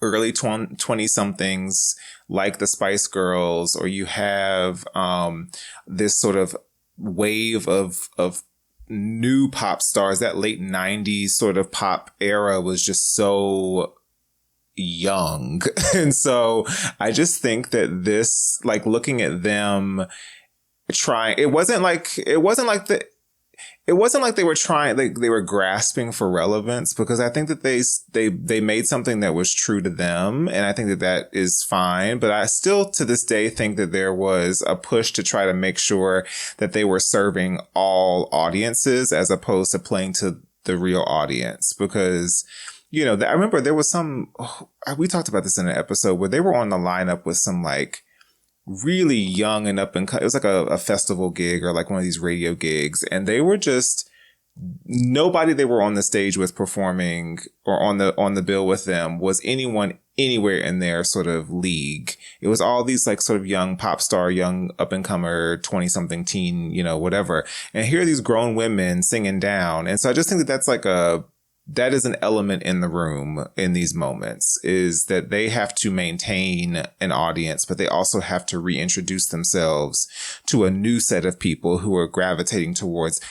early 20 somethings like the Spice Girls, or you have this sort of wave of new pop stars, that late 90s sort of pop era was just so young. And so I just think that this, looking at them trying, it wasn't like they were trying, they were grasping for relevance, because I think that they made something that was true to them. And I think that is fine. But I still to this day think that there was a push to try to make sure that they were serving all audiences as opposed to playing to the real audience. Because, I remember there was we talked about this in an episode where they were on the lineup with some really young and up and it was a festival gig or one of these radio gigs, and they were just nobody they were on the stage with performing or on the bill with them was anyone anywhere in their sort of league. It was all these like sort of young pop star, young up and comer, 20 something teen, you know, whatever. And here are these grown women singing down. And so I just think that that is an element in the room in these moments, is that they have to maintain an audience, but they also have to reintroduce themselves to a new set of people who are gravitating towards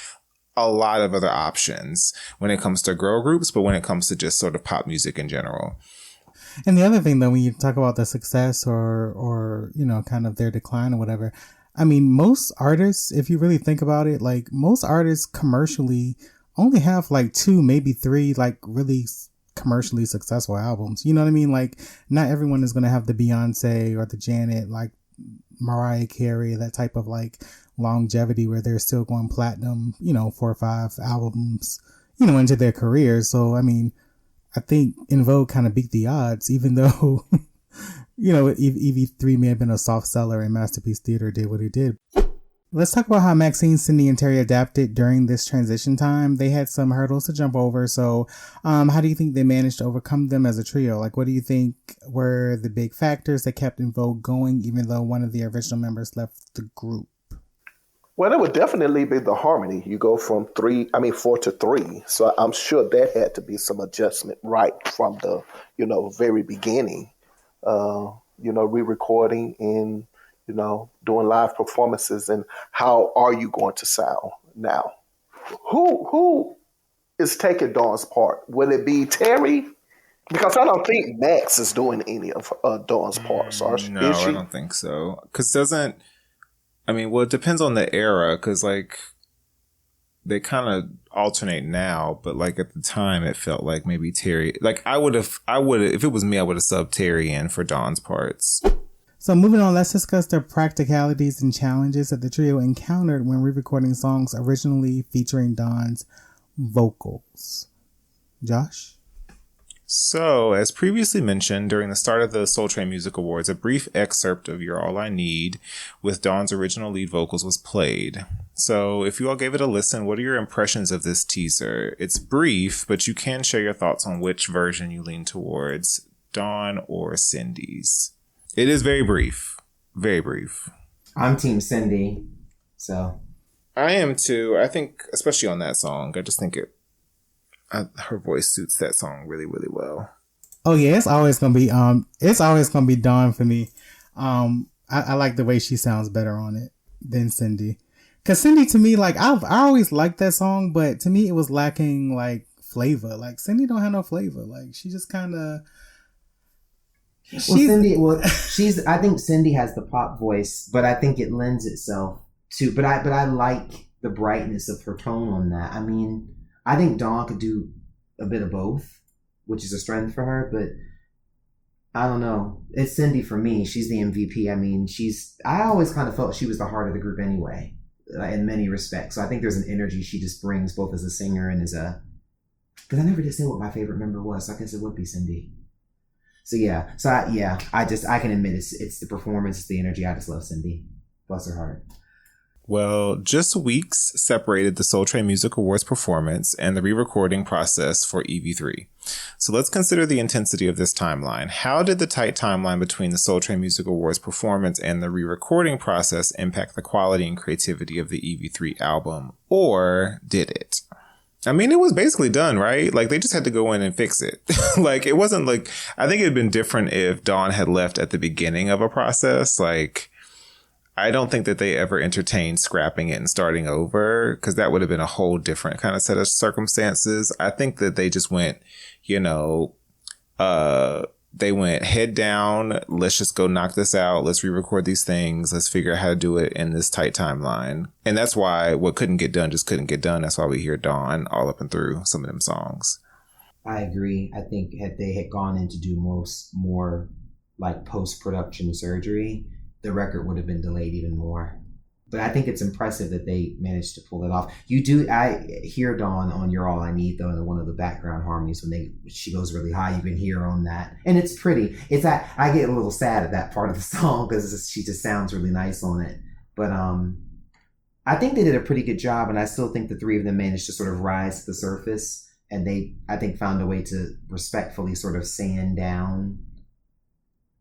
a lot of other options when it comes to girl groups, but when it comes to just sort of pop music in general. And the other thing, though, when you talk about the success or, you know, kind of their decline or whatever, I mean, most artists, if you really think about it, like most artists commercially only have like 2, maybe 3, like really commercially successful albums. You know what I mean? Like not everyone is going to have the Beyonce or the Janet, like Mariah Carey, that type of like longevity where they're still going platinum, you know, 4 or 5 albums, you know, into their careers. So, I mean, I think En Vogue kind of beat the odds, even though, you know, EV3 may have been a soft seller and Masterpiece Theater did what it did. Let's talk about how Maxine, Cindy, and Terry adapted during this transition time. They had some hurdles to jump over. So how do you think they managed to overcome them as a trio? Like, what do you think were the big factors that kept En Vogue going, even though one of the original members left the group? Well, it would definitely be the harmony. You go from 4 to 3. So I'm sure there had to be some adjustment right from the, you know, very beginning. You know, re-recording and, you know, doing live performances, and how are you going to sound now? Who is taking Dawn's part? Will it be Terry? Because I don't think Max is doing any of Dawn's parts. No, I don't think so. Because it depends on the era, because like they kind of alternate now, but like at the time it felt like maybe Terry, like I would have, if it was me, I would have subbed Terry in for Dawn's parts. So moving on, let's discuss the practicalities and challenges that the trio encountered when re-recording songs originally featuring Dawn's vocals. Josh? So, as previously mentioned, during the start of the Soul Train Music Awards, a brief excerpt of You're All I Need with Dawn's original lead vocals was played. So, if you all gave it a listen, what are your impressions of this teaser? It's brief, but you can share your thoughts on which version you lean towards, Dawn or Cindy's. It is very brief. Very brief. I'm Team Cindy, so. I am too. I think, especially on that song, I just think her voice suits that song really, really well. Oh yeah, it's always gonna be Dawn for me. I like the way she sounds better on it than Cindy. Cause Cindy, to me, like I always liked that song, but to me it was lacking like flavor. Like Cindy don't have no flavor. Like she just kind of. I think Cindy has the pop voice, but I think it lends itself to. But I like the brightness of her tone on that. I mean, I think Dawn could do a bit of both, which is a strength for her. But I don't know. It's Cindy for me. She's the MVP. I mean, I always kind of felt she was the heart of the group anyway, in many respects. So I think there's an energy she just brings both as a singer and as a. Because I never did say what my favorite member was, so I guess it would be Cindy. So yeah, I can admit it's the performance, it's the energy. I just love Cindy. Bless her heart. Well, just weeks separated the Soul Train Music Awards performance and the re-recording process for EV3. So let's consider the intensity of this timeline. How did the tight timeline between the Soul Train Music Awards performance and the re-recording process impact the quality and creativity of the EV3 album? Or did it? I mean, it was basically done, right? Like, they just had to go in and fix it. Like, it wasn't like, I think it had been different if Dawn had left at the beginning of a process. Like, I don't think that they ever entertained scrapping it and starting over, because that would have been a whole different kind of set of circumstances. I think that they just went, they went head down. Let's just go knock this out. Let's re-record these things. Let's figure out how to do it in this tight timeline. And that's why what couldn't get done just couldn't get done. That's why we hear Dawn all up and through some of them songs. I agree. I think had they had gone in to do more like post-production surgery, the record would have been delayed even more. But I think it's impressive that they managed to pull it off. I hear Dawn on You're All I Need, though, in one of the background harmonies when she goes really high. You can hear her on that. And it's pretty. I get a little sad at that part of the song because she just sounds really nice on it. But I think they did a pretty good job, and I still think the three of them managed to sort of rise to the surface. And they, I think, found a way to respectfully sort of sand down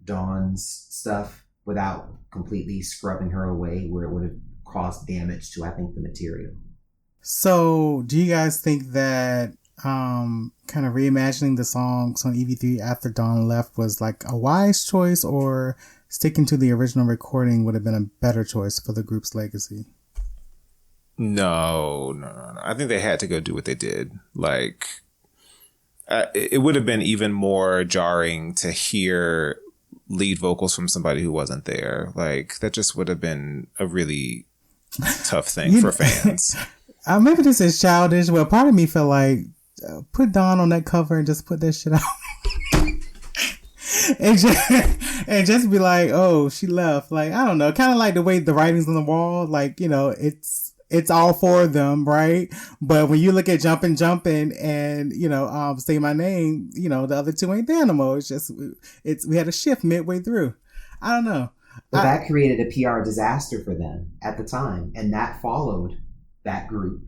Dawn's stuff without completely scrubbing her away where it would have caused damage to, I think, the material. So do you guys think that kind of reimagining the songs on EV3 after Dawn left was like a wise choice, or sticking to the original recording would have been a better choice for the group's legacy? No. I think they had to go do what they did. Like, it would have been even more jarring to hear lead vocals from somebody who wasn't there. Like, that just would have been a really tough thing for fans. Maybe this is childish, but part of me felt like, put Dawn on that cover and just put that shit out. and just be like, oh, she left. Like, I don't know, kind of like the way the writing's on the wall. Like, you know, it's all four of them, right? But when you look at Jumpin' and, you know, Say My Name, you know, the other two ain't there no more. It's just, we had a shift midway through. I don't know. But that created a PR disaster for them at the time. And that followed that group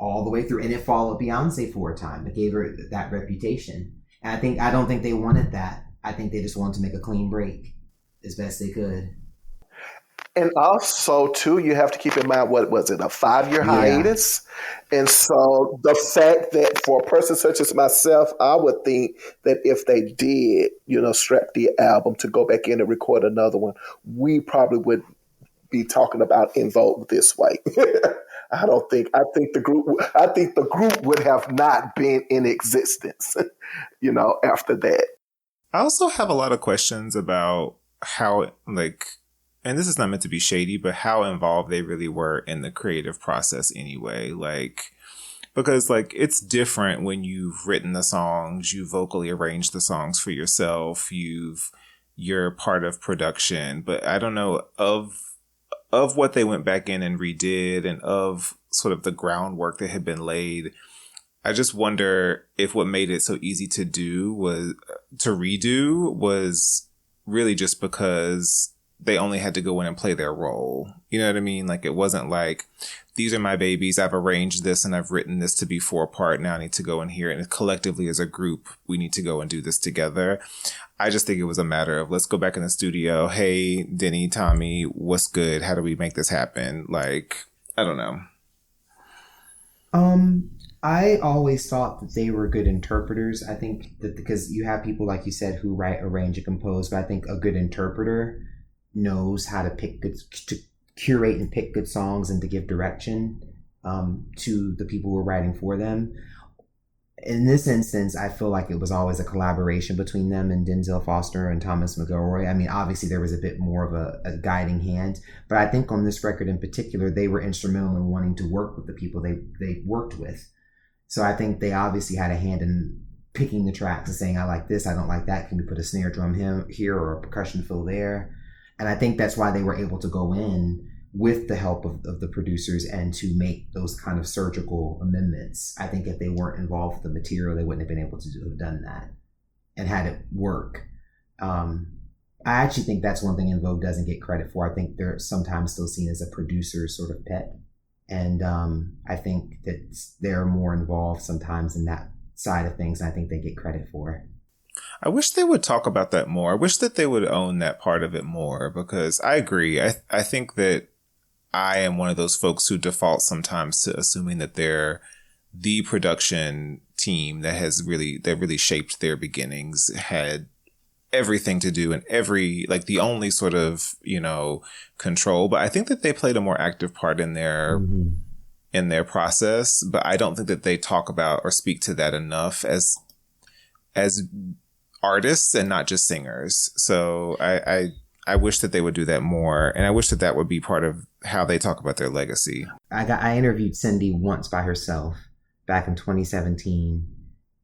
all the way through. And it followed Beyonce for a time. It gave her that reputation. And I don't think they wanted that. I think they just wanted to make a clean break as best they could. And also, too, you have to keep in mind, what was it, a 5-year hiatus? And so the fact that for a person such as myself, I would think that if they did, you know, scrap the album to go back in and record another one, we probably would be talking about En Vogue this way. I think the group would have not been in existence, you know, after that. I also have a lot of questions about how, like, and this is not meant to be shady, but how involved they really were in the creative process anyway. Like, because like, it's different when you've written the songs, you vocally arranged the songs for yourself, you're part of production, but I don't know of what they went back in and redid and of sort of the groundwork that had been laid. I just wonder if what made it so easy to redo was really just because they only had to go in and play their role. You know what I mean? Like, it wasn't like, these are my babies, I've arranged this and I've written this to be 4-part. Now I need to go in here and collectively as a group, we need to go and do this together. I just think it was a matter of, let's go back in the studio. Hey, Denny, Tommy, what's good? How do we make this happen? Like, I don't know. I always thought that they were good interpreters. I think that because you have people, like you said, who write, arrange, and compose, but I think a good interpreter knows how to to curate and pick good songs and to give direction to the people who are writing for them. In this instance, I feel like it was always a collaboration between them and Denzel Foster and Thomas McElroy. I mean, obviously there was a bit more of a guiding hand, but I think on this record in particular, they were instrumental in wanting to work with the people they worked with. So I think they obviously had a hand in picking the tracks and saying, I like this, I don't like that. Can we put a snare drum here or a percussion fill there? And I think that's why they were able to go in with the help of the producers and to make those kind of surgical amendments. I think if they weren't involved with the material, they wouldn't have been able to have done that and had it work. I actually think that's one thing En Vogue doesn't get credit for. I think they're sometimes still seen as a producer sort of pet. And I think that they're more involved sometimes in that side of things. I think they get credit for. I wish they would talk about that more. I wish that they would own that part of it more, because I agree. I think that I am one of those folks who default sometimes to assuming that they're the production team that really shaped their beginnings, had everything to do and the only sort of, you know, control. But I think that they played a more active part in their process. But I don't think that they talk about or speak to that enough as artists and not just singers. So I wish that they would do that more. And I wish that would be part of how they talk about their legacy. I interviewed Cindy once by herself back in 2017.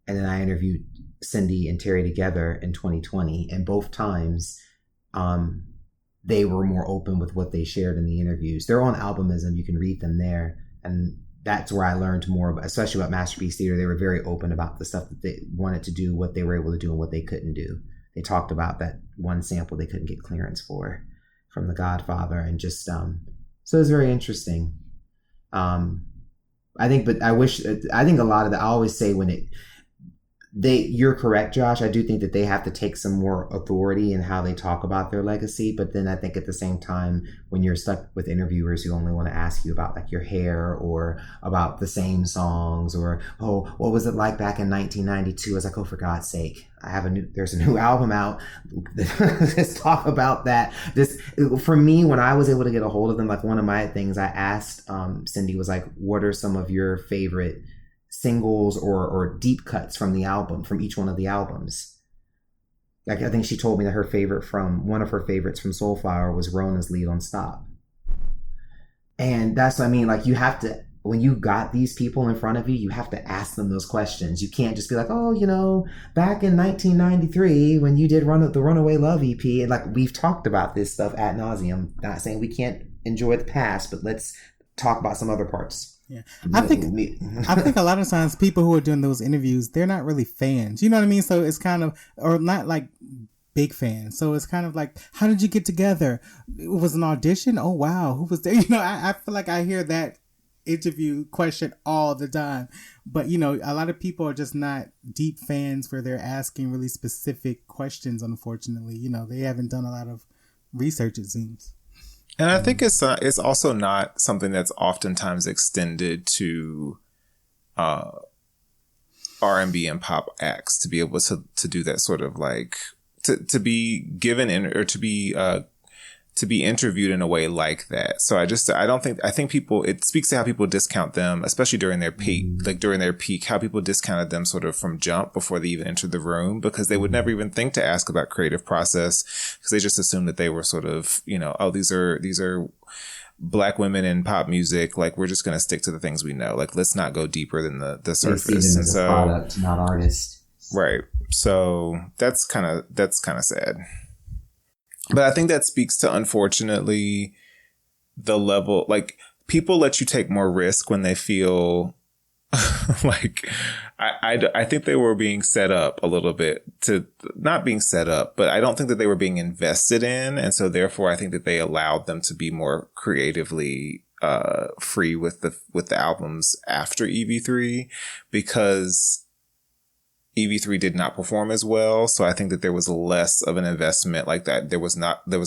And then I interviewed Cindy and Terry together in 2020. And both times, they were more open with what they shared in the interviews. They're on Albumism. You can read them there. And that's where I learned more about, especially about Masterpiece Theater. They were very open about the stuff that they wanted to do, what they were able to do, and what they couldn't do. They talked about that one sample they couldn't get clearance for from The Godfather, and just so it was very interesting. I think a lot of that, I always say you're correct, Josh. I do think that they have to take some more authority in how they talk about their legacy. But then I think at the same time, when you're stuck with interviewers who only want to ask you about like your hair or about the same songs or, oh, what was it like back in 1992? I was like, oh, for God's sake, there's a new album out. Let's talk about that. For me, when I was able to get a hold of them, like one of my things I asked Cindy was like, what are some of your favorite singles or deep cuts from each one of the albums? Like, I think she told me that one of her favorites from Soulflower was Rona's lead on Stop. And that's what I mean. Like, you have to, when you got these people in front of you, you have to ask them those questions. You can't just be like, oh, back in 1993 when you did the Runaway Love EP, and like, we've talked about this stuff ad nauseum. Not saying we can't enjoy the past, but let's talk about some other parts. Yeah, I think a lot of times people who are doing those interviews, they're not really fans. You know what I mean? So it's kind of, or not like big fans. So it's kind of like, how did you get together? It was an audition. Oh wow, who was there? I feel like I hear that interview question all the time. But a lot of people are just not deep fans where they're asking really specific questions. Unfortunately, they haven't done a lot of research, it seems. And I think it's also not something that's oftentimes extended to R&B and pop acts to be able to do that sort of like to be given or to be interviewed in a way like that. So I think people, it speaks to how people discount them, especially during their peak, how people discounted them sort of from jump before they even entered the room, because they would never even think to ask about creative process, because they just assumed that they were sort of, oh, these are Black women in pop music. Like, we're just going to stick to the things we know. Like, let's not go deeper than the surface. They see them as a product, not artist. Right. So that's kind of sad. But I think that speaks to, unfortunately, the level, like, people let you take more risk when they feel like, I think they were being set up a little bit to not being set up, but I don't think that they were being invested in. And so therefore, I think that they allowed them to be more creatively free with the albums after EV3, because EV3 did not perform as well. So I think that there was less of an investment like that. There was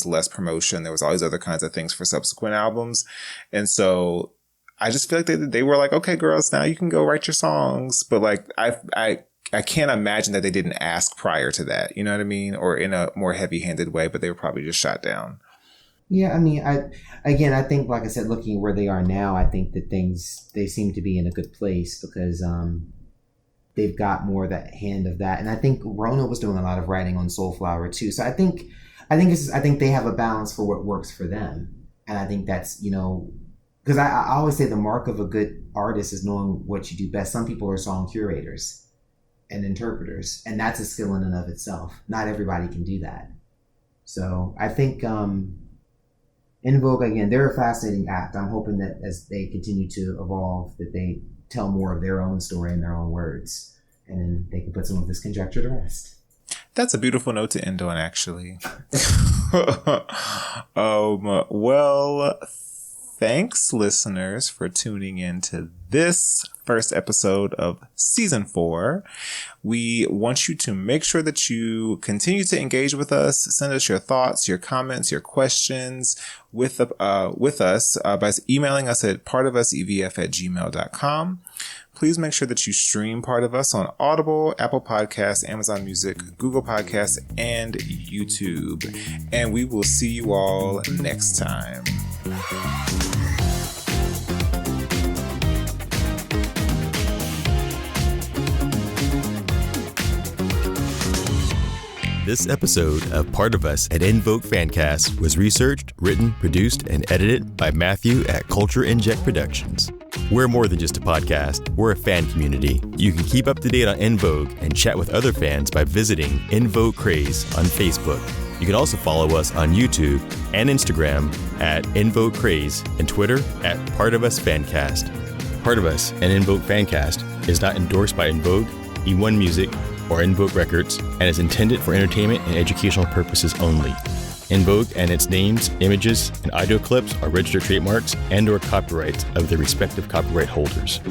less promotion. There was all these other kinds of things for subsequent albums. And so I just feel like they were like, okay, girls, now you can go write your songs. But like, I can't imagine that they didn't ask prior to that. You know what I mean? Or in a more heavy handed way, but they were probably just shot down. Yeah. I mean, I think, like I said, looking where they are now, I think that they seem to be in a good place because, they've got more of that hand of that. And I think Rona was doing a lot of writing on Soulflower too. So I think they have a balance for what works for them. And I think that's, because I always say the mark of a good artist is knowing what you do best. Some people are song curators and interpreters, and that's a skill in and of itself. Not everybody can do that. So I think En Vogue, again, they're a fascinating act. I'm hoping that as they continue to evolve, that they tell more of their own story in their own words, and then they can put some of this conjecture to rest. That's a beautiful note to end on, actually. Well, thanks, listeners, for tuning in to this first episode of season 4. We want you to make sure that you continue to engage with us. Send us your thoughts, your comments, your questions with us by emailing us at partofusevf@gmail.com. Please make sure that you stream Part of Us on Audible, Apple Podcasts, Amazon Music, Google Podcasts, and YouTube. And we will see you all next time. This episode of Part of Us at En Vogue Fancast was researched, written, produced, and edited by Matthew at Culture Inject Productions. We're more than just a podcast. We're a fan community. You can keep up to date on En Vogue and chat with other fans by visiting En Vogue Craze on Facebook. You can also follow us on YouTube and Instagram at En Vogue Craze and Twitter at Part of Us Fancast. Part of Us and En Vogue Fancast is not endorsed by En Vogue, E1 Music, or En Vogue Records, and is intended for entertainment and educational purposes only. En Vogue and its names, images, and audio clips are registered trademarks and/or copyrights of their respective copyright holders.